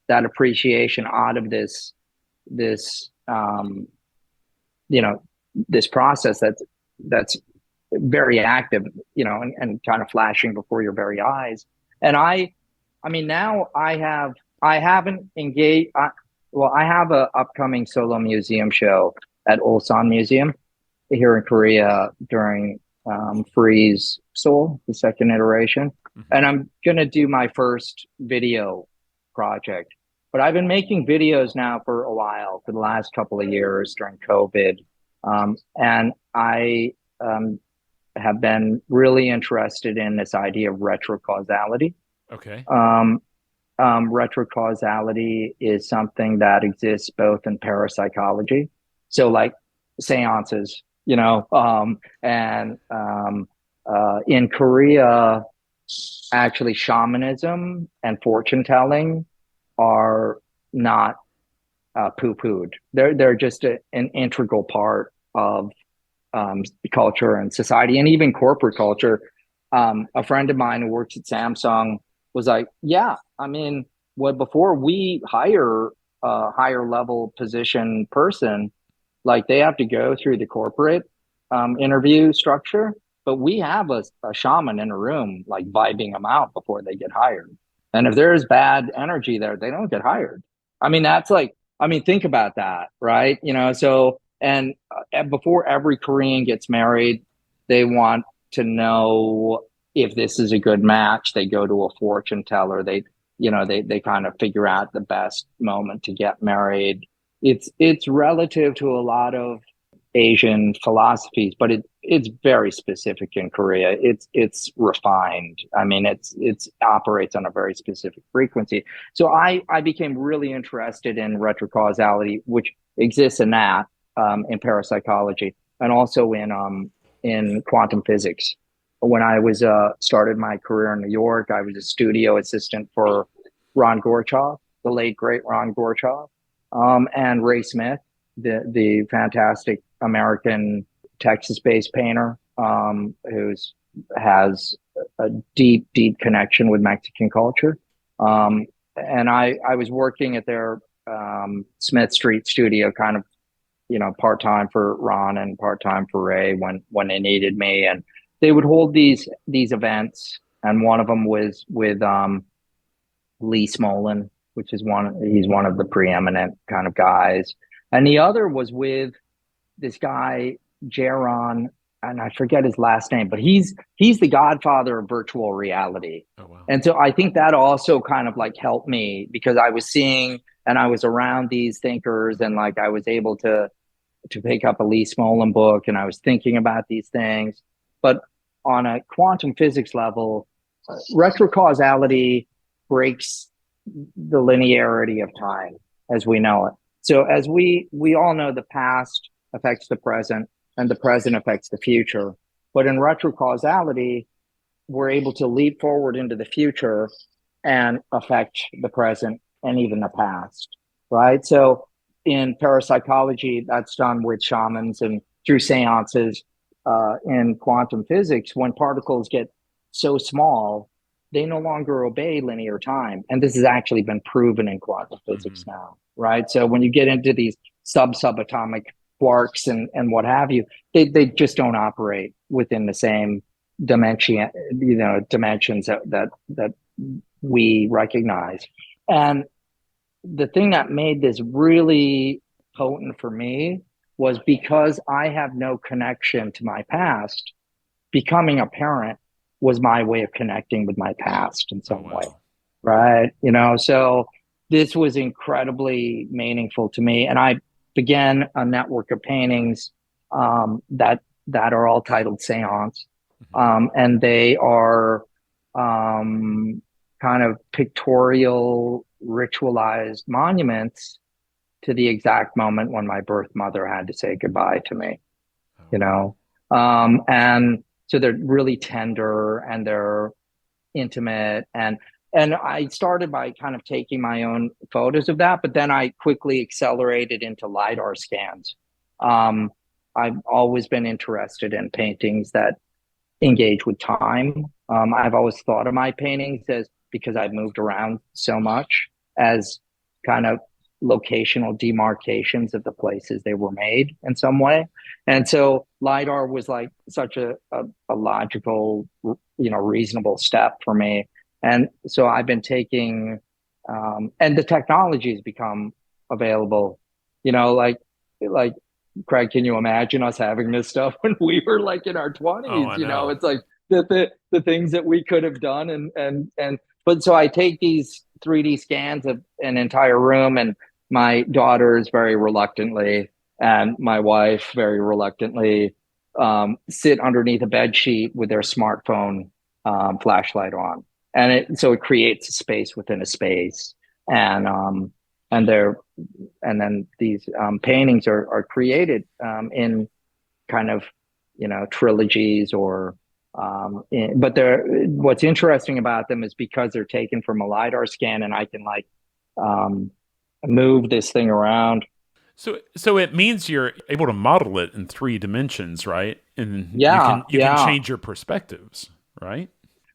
appreciation out of this you know this process that's very active, and kind of flashing before your very eyes. And I mean, now I haven't engaged. Well, I have a upcoming solo museum show at Ulsan Museum here in Korea during Freeze Seoul, the second iteration, Mm-hmm. and I'm gonna do my first video project. But I've been making videos now for a while, for the last couple of years during COVID, and I have been really interested in this idea of retrocausality. Okay. Um, Retrocausality is something that exists both in parapsychology, so like seances, and in Korea, actually, shamanism and fortune telling are not poo-pooed. They're just an integral part of culture and society, and even corporate culture. A friend of mine who works at Samsung was like, "Yeah, I mean, before we hire a higher level position person, like they have to go through the corporate interview structure, but we have a shaman in a room, like vibing them out before they get hired. And if there's bad energy there, they don't get hired. I mean, that's like, I mean, think about that, right? So, and before every Korean gets married, they want to know if this is a good match. They go to a fortune teller. They kind of figure out the best moment to get married. It's relative to a lot of Asian philosophies, but it's very specific in Korea. It's refined. I mean, it's operates on a very specific frequency. So I became really interested in retrocausality, which exists in parapsychology, and also in quantum physics. When I was started my career in New York, I was a studio assistant for Ron Gorchov, the late great Ron Gorchov, and Ray Smith, the fantastic American Texas-based painter, who's has a deep, deep connection with Mexican culture. And I was working at their Smith Street studio, kind of, part time for Ron and part time for Ray when they needed me, and they would hold these events. And one of them was with Lee Smolin, which is he's one of the preeminent kind of guys, and the other was with this guy Jaron, and I forget his last name, but he's the godfather of virtual reality. Oh, wow. And so I think that also kind of like helped me, because I was seeing and I was around these thinkers, and like I was able to pick up a Lee Smolin book, and I was thinking about these things. But on a quantum physics level, retrocausality breaks the linearity of time as we know it. So as we all know, the past affects the present and the present affects the future. But in retrocausality, we're able to leap forward into the future and affect the present and even the past, right? So in parapsychology, that's done with shamans and through seances. In quantum physics, when particles get so small, they no longer obey linear time. And this has actually been proven in quantum physics now, right? So when you get into these subatomic quarks and what have you, they just don't operate within the same dimensions that we recognize. And the thing that made this really potent for me was because I have no connection to my past. becoming a parent was my way of connecting with my past in Oh, some way. wow. Right. So this was incredibly meaningful to me. And I began a network of paintings that are all titled Seance. Mhm. And they are um, kind of pictorial, ritualized monuments to the exact moment when my birth mother had to say goodbye to me, Oh, you wow. know? And so they're really tender and they're intimate, and I started by kind of taking my own photos of that, but then I quickly accelerated into lidar scans. um, I've always been interested in paintings that engage with time. I've always thought of my paintings as, because I've moved around so much, as kind of locational demarcations of the places they were made in some way. And so LiDAR was like such a logical, reasonable step for me. And so I've been taking, and the technology has become available, like Craig, can you imagine us having this stuff when we were like in our Oh, 20s? I know. It's like the things that we could have done, and but so I take these 3D scans of an entire room, and my daughters very reluctantly and my wife very reluctantly sit underneath a bed sheet with their smartphone flashlight on, and it creates a space within a space, and and they're and then these paintings are created in kind of trilogies or but they're what's interesting about them is because they're taken from a lidar scan, and I can like um, move this thing around. So it means you're able to model it in three dimensions, right? And you Yeah, can yeah, change your perspectives, right?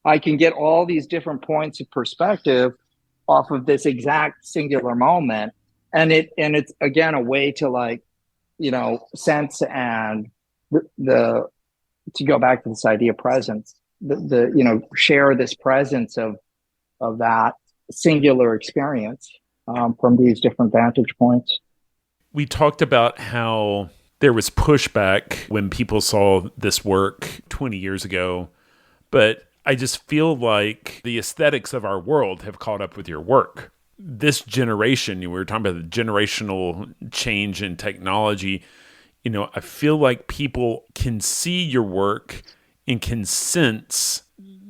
I can get all these different points of perspective off of this exact singular moment, and it's again a way to like sense and the to go back to this idea of presence, the share this presence of that singular experience from these different vantage points. We talked about how there was pushback when people saw this work 20 years ago, but I just feel like the aesthetics of our world have caught up with your work. This generation, we were talking about the generational change in technology. I feel like people can see your work and can sense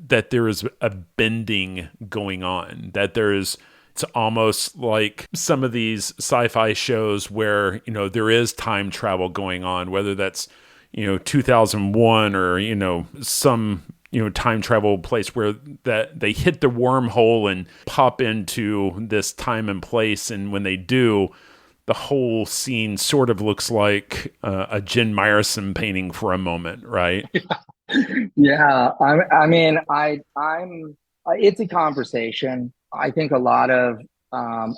that there is a bending going on, that it's almost like some of these sci-fi shows where, there is time travel going on, whether that's, 2001 or, some, time travel place where that they hit the wormhole and pop into this time and place. And when they do, the whole scene sort of looks like a Jin Meyerson painting for a moment, right? Yeah, I mean, I'm. It's a conversation. I think a lot of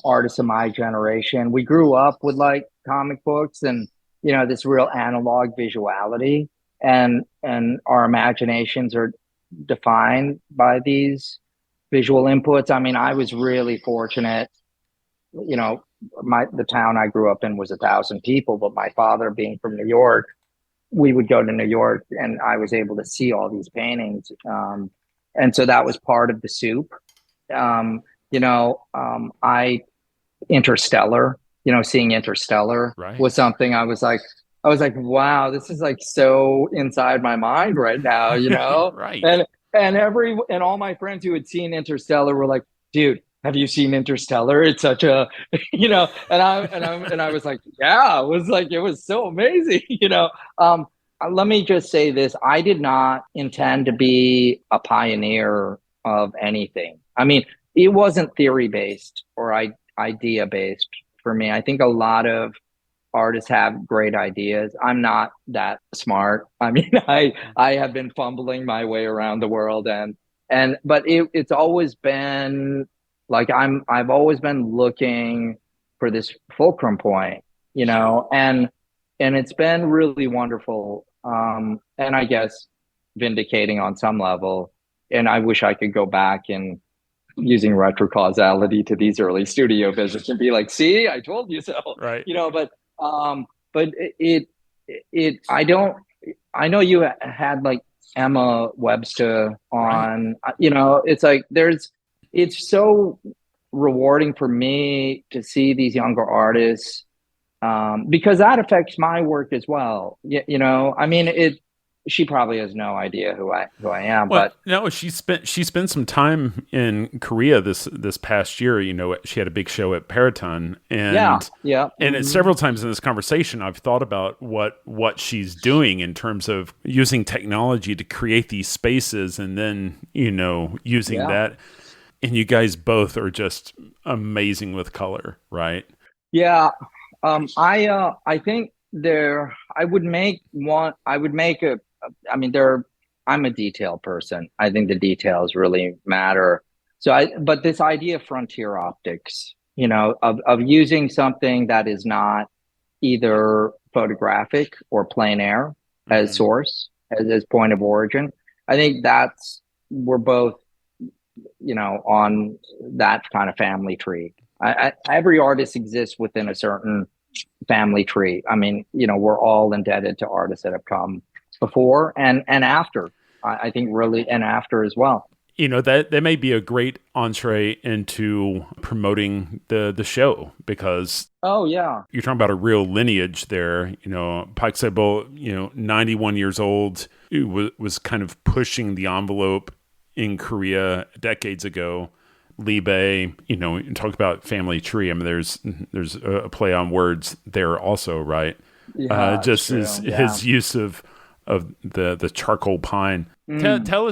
artists of my generation, we grew up with like comic books and this real analog visuality, and our imaginations are defined by these visual inputs. I mean, I was really fortunate. You know, the town I grew up in was 1,000 people, but my father being from New York, we would go to New York and I was able to see all these paintings. And so that was part of the soup. Um, I Interstellar, seeing Interstellar Right. was something I was like, wow, this is like so inside my mind right now, Right. and and all my friends who had seen Interstellar were like, dude, have you seen Interstellar? It's such a, and I was like, yeah, it was so amazing, Um, Let me just say this: I did not intend to be a pioneer of anything. I mean, it wasn't theory based or idea based for me. I think a lot of artists have great ideas. I'm not that smart. I mean, I have been fumbling my way around the world, and but it's always been like I've always been looking for this fulcrum point, and it's been really wonderful. And I guess vindicating on some level. And I wish I could go back and using retrocausality to these early studio visits and be like, see, I told you so, Right. um, but I don't, I know you had like Emma Webster Right. on, it's like it's so rewarding for me to see these younger artists, because that affects my work as well. I mean, she probably has no idea who I am, Well, but no, she spent some time in Korea this past year. She had a big show at Paraton, yeah, and yeah, several times in this conversation, I've thought about what she's doing in terms of using technology to create these spaces, and then using yeah, that. And you guys both are just amazing with color, right? yeah. I think there I would make one I would make a I mean there I'm a detail person. I think the details really matter. But this idea of frontier optics, of using something that is not either photographic or plein air as Hmm. source, as point of origin. I think we're both, on that kind of family tree. Every artist exists within a certain family tree. I mean, we're all indebted to artists that have come before and after. I think really and after as well. That may be a great entree into promoting the show, because Oh yeah, you're talking about a real lineage there. Park Sebo, 91 years old, was kind of pushing the envelope in Korea decades ago. Lee Bay, you talk about family tree. I mean, there's a play on words there also, right? yeah, it's Just his true. Yeah. his use of the charcoal pine. Mm. Tell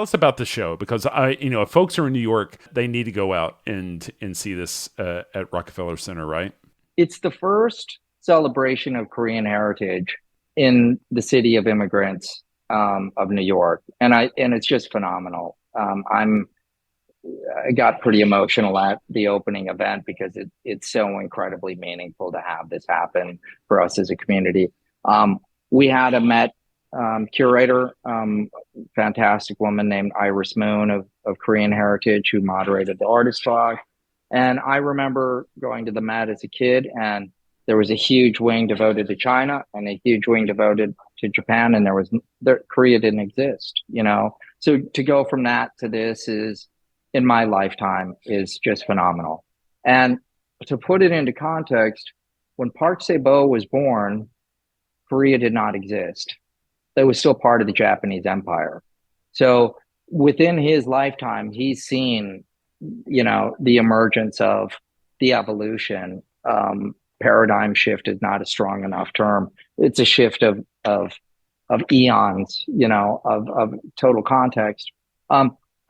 us about the show, because if folks are in New York, they need to go out and see this at Rockefeller Center, right? It's the first celebration of Korean heritage in the city of immigrants, of New York, and it's just phenomenal. I got pretty emotional at the opening event because it's so incredibly meaningful to have this happen for us as a community. We had a Met curator, fantastic woman named Iris Moon of Korean Heritage, who moderated the artist talk. And I remember going to the Met as a kid, and there was a huge wing devoted to China and a huge wing devoted to Japan, and Korea didn't exist. So to go from that to this is, in my lifetime, is just phenomenal. And to put it into context, when Park Se-bo was born, Korea did not exist. That was still part of the Japanese Empire. So within his lifetime, he's seen, the emergence of the evolution. Paradigm shift is not a strong enough term. It's a shift of eons, of total context.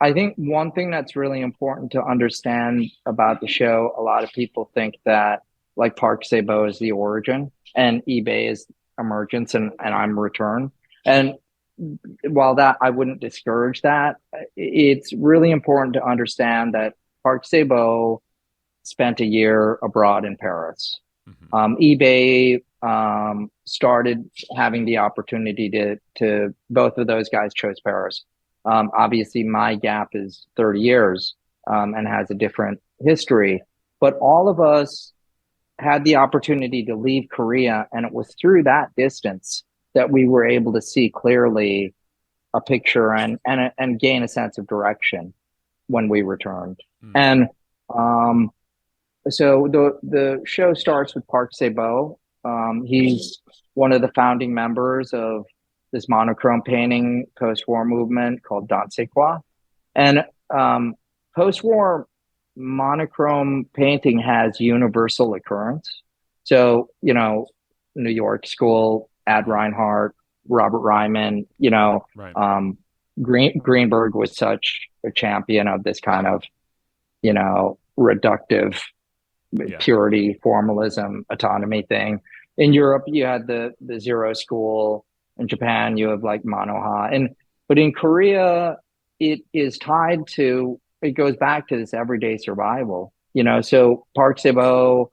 I think one thing that's really important to understand about the show, a lot of people think that like Park Se-bo is the origin and eBay is emergence, and I'm return. And while that I wouldn't discourage that, it's really important to understand that Park Se-bo spent a year abroad in Paris. Hmm. eBay started having the opportunity to both of those guys chose Paris. Obviously, my gap is 30 years, and has a different history, but all of us had the opportunity to leave Korea, and it was through that distance that we were able to see clearly a picture and gain a sense of direction when we returned. Mm. And so the show starts with Park Se-bo. He's one of the founding members of this monochrome painting post-war movement called Dansekwa. And post-war monochrome painting has universal occurrence. So, New York School, Ad Reinhardt, Robert Ryman, Right. Greenberg was such a champion of this kind of, reductive Yeah. purity, formalism, autonomy thing. In Europe, you had the Zero School. In Japan, you have like Manoha, but in Korea, it is tied to. It goes back to this everyday survival. So Park Se-bo,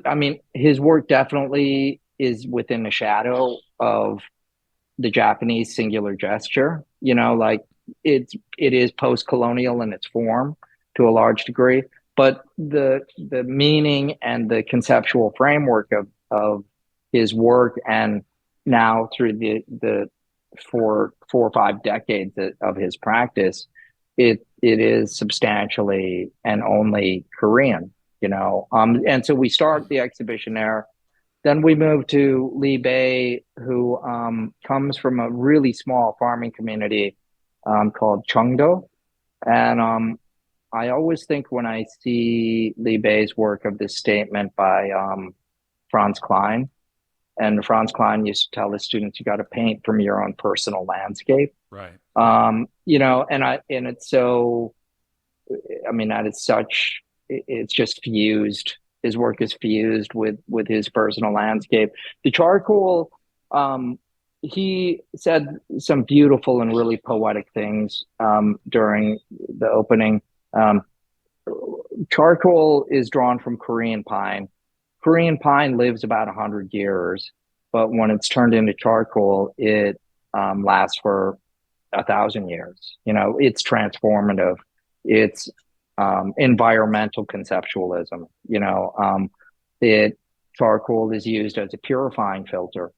I mean, his work definitely is within the shadow of the Japanese singular gesture. Like it is post-colonial in its form to a large degree, but the meaning and the conceptual framework of his work, and now through the for 4 or 5 decades of his practice, it is substantially and only Korean, and so we start the exhibition there. Then we move to Lee Bay, who comes from a really small farming community called Cheongdo. And I always think when I see Lee Bay's work of this statement by Franz Klein, and Franz Klein used to tell his students, you got to paint from your own personal landscape. Right. And it's so, I mean, that is such, it's just fused. His work is fused with his personal landscape. The charcoal, he said some beautiful and really poetic things during the opening. Charcoal is drawn from Korean pine. Korean pine lives about 100 years, but when it's turned into charcoal, it lasts for 1,000 years. It's transformative. It's environmental conceptualism. Charcoal is used as a purifying filter,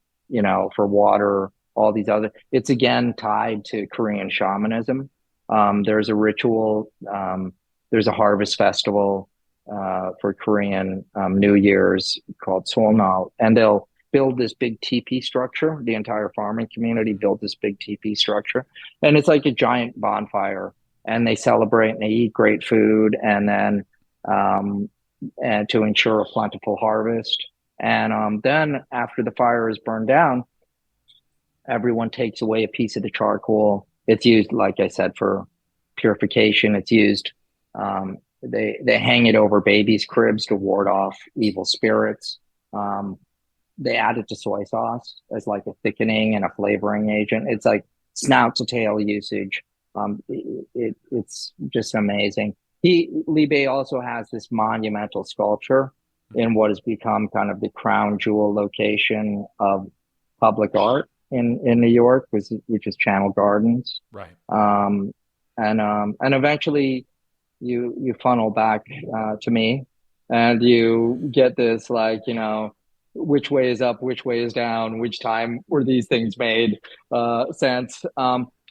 for water, all these other, it's again tied to Korean shamanism. There's a ritual, there's a harvest festival for Korean New Year's called Solnal, and they'll build this big teepee structure. The entire farming community built this big teepee structure, and it's like a giant bonfire, and they celebrate and they eat great food, and then and to ensure a plentiful harvest. And then after the fire is burned down, everyone takes away a piece of the charcoal. It's used, like I said, for purification. It's used, they hang it over babies' cribs to ward off evil spirits. They add it to soy sauce as like a thickening and a flavoring agent. It's like snout to tail usage. It's just amazing. Lee Bay also has this monumental sculpture in what has become kind of the crown jewel location of public art in New York, which is Channel Gardens. Right. And eventually you funnel back to me, and you get this, like, which way is up, which way is down, which time were these things made sense.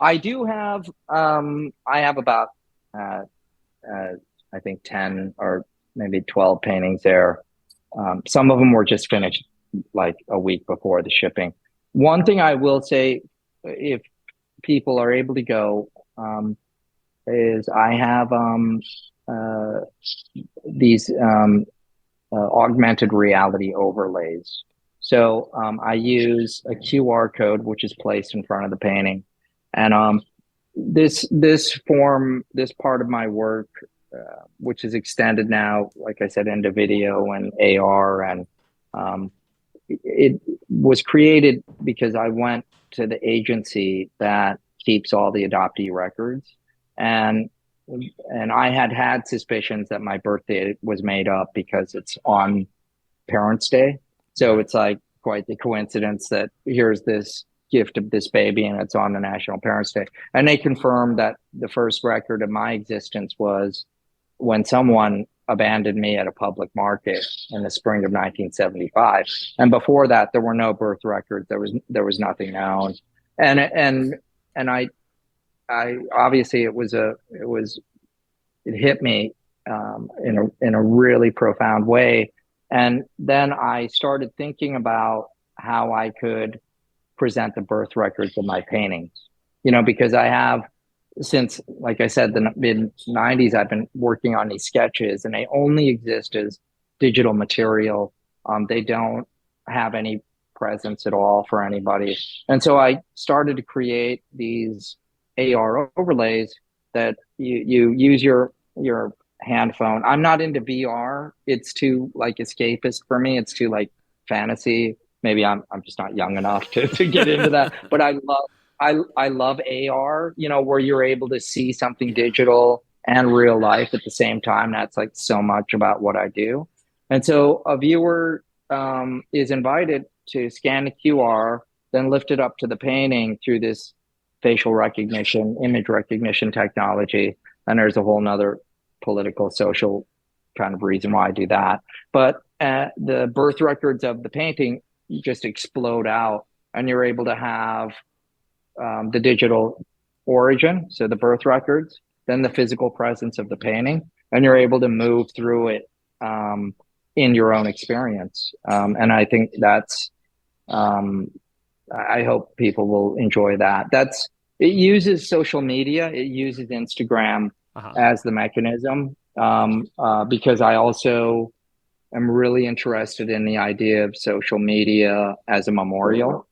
I do have I have about I think 10 or maybe 12 paintings there. Some of them were just finished like a week before the shipping. One thing I will say, if people are able to go, is I have these augmented reality overlays. So I use a QR code, which is placed in front of the painting. And this part of my work, which is extended now, like I said, into video and AR, and it was created because I went to the agency that keeps all the adoptee records, and I had suspicions that my birthday was made up because it's on Parents' Day. So it's like quite the coincidence that here's this gift of this baby and it's on the National Parents' Day. And they confirmed that the first record of my existence was when someone abandoned me at a public market in the spring of 1975. And before that, there were no birth records. There was nothing known. And I obviously it hit me in a really profound way. And then I started thinking about how I could present the birth records of my paintings, because I have, since, like I said, the mid 90s, I've been working on these sketches, and they only exist as digital material. They don't have any presence at all for anybody. And so I started to create these AR overlays that you use your hand phone. I'm not into VR. It's too like escapist for me. It's too like fantasy. Maybe I'm just not young enough to get into that. But I love AR, where you're able to see something digital and real life at the same time. That's like so much about what I do. And so a viewer is invited to scan the QR, then lift it up to the painting through this facial recognition, image recognition technology. And there's a whole nother political, social kind of reason why I do that. But the birth records of the painting just explode out, and you're able to have the digital origin, so the birth records, then the physical presence of the painting, and you're able to move through it in your own experience. And I think that's, I hope people will enjoy that. It uses social media, it uses Instagram as the mechanism, because I also am really interested in the idea of social media as a memorial.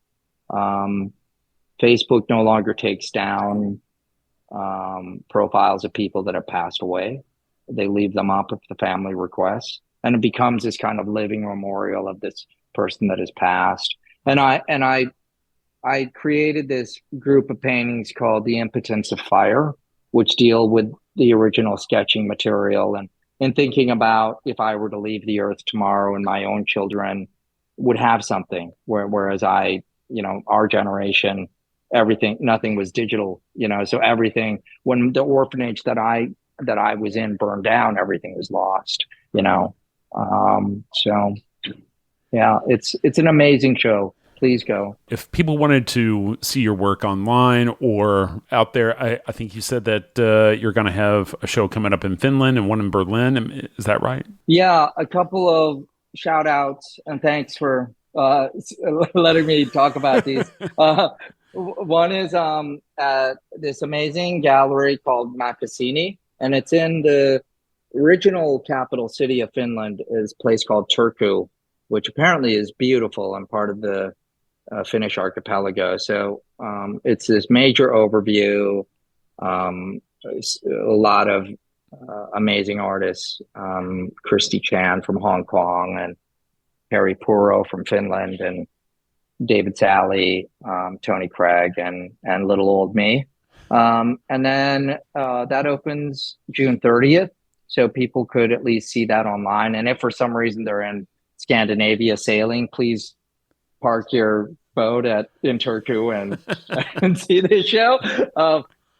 Facebook no longer takes down profiles of people that have passed away. They leave them up if the family requests, and it becomes this kind of living memorial of this person that has passed. And I created this group of paintings called The Impotence of Fire, which deal with the original sketching material and thinking about if I were to leave the earth tomorrow and my own children would have something, whereas our generation, nothing was digital, so everything, when the orphanage that I was in burned down, everything was lost, so yeah, it's an amazing show. Please go. If people wanted to see your work online or out there, I think you said that you're going to have a show coming up in Finland and one in Berlin. Is that right? Yeah, a couple of shout outs, and thanks for letting me talk about these. One is at this amazing gallery called Makasini, and it's in the original capital city of Finland, is a place called Turku, which apparently is beautiful and part of the Finnish archipelago. So it's this major overview, a lot of amazing artists, Christy Chan from Hong Kong and Harry Puro from Finland and David Sally, Tony Craig and little old me. And then that opens June 30th. So people could at least see that online. And if for some reason they're in Scandinavia sailing, please park your boat in Turku and see the show.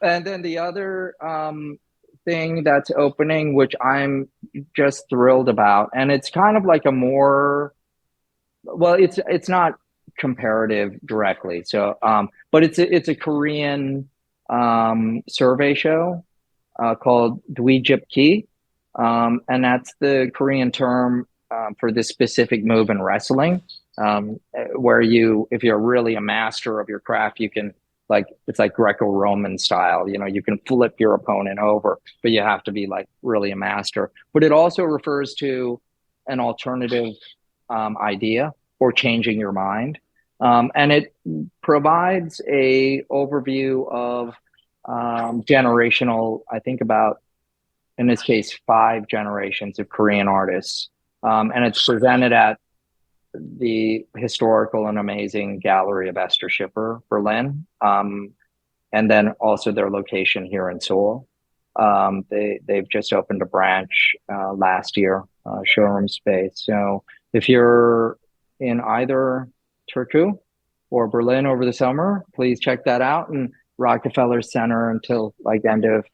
And then the other thing that's opening, which I'm just thrilled about, and it's kind of like it's not comparative directly. So, but it's a Korean survey show called Dwijipki, and that's the Korean term for this specific move in wrestling, where if you're really a master of your craft, you can it's like Greco-Roman style, you can flip your opponent over, but you have to be really a master. But it also refers to an alternative idea or changing your mind. And it provides a overview of generational, I think about, in this case, 5 generations of Korean artists. And it's presented at the historical and amazing Gallery of Esther Schipper, Berlin. And then also their location here in Seoul. They've just opened a branch last year, showroom space. So if you're in either Turku or Berlin over the summer, please check that out. And Rockefeller Center until end of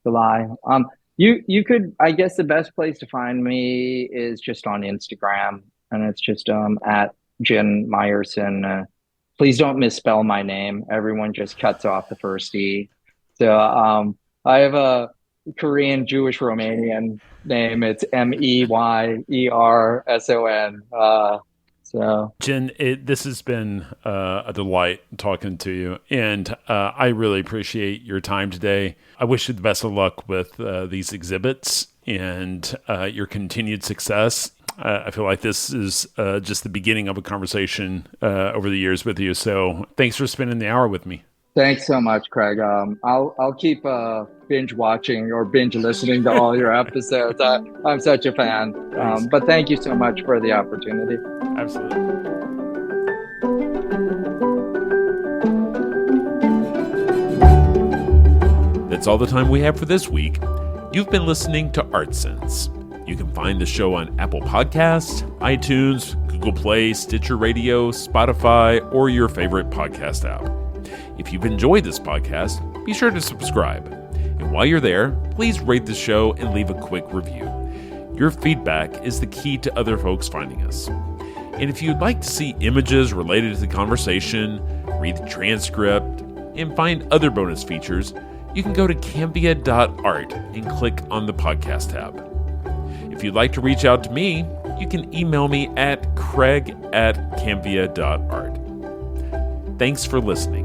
July. You could, I guess the best place to find me is just on Instagram, and it's just at Jin Meyerson. Please don't misspell my name. Everyone just cuts off the first E. So I have a Korean Jewish Romanian name. It's Meyerson. So Jin, this has been a delight talking to you, and I really appreciate your time today. I wish you the best of luck with these exhibits and your continued success. I feel like this is just the beginning of a conversation over the years with you. So thanks for spending the hour with me. Thanks so much, Craig. I'll keep binge watching or binge listening to all your episodes. I'm such a fan. But thank you so much for the opportunity. Absolutely. That's all the time we have for this week. You've been listening to ArtSense. You can find the show on Apple Podcasts, iTunes, Google Play, Stitcher Radio, Spotify, or your favorite podcast app. If you've enjoyed this podcast, be sure to subscribe. And while you're there, please rate the show and leave a quick review. Your feedback is the key to other folks finding us. And if you'd like to see images related to the conversation, read the transcript, and find other bonus features, you can go to cambia.art and click on the podcast tab. If you'd like to reach out to me, you can email me at craig@cambia.art. Thanks for listening.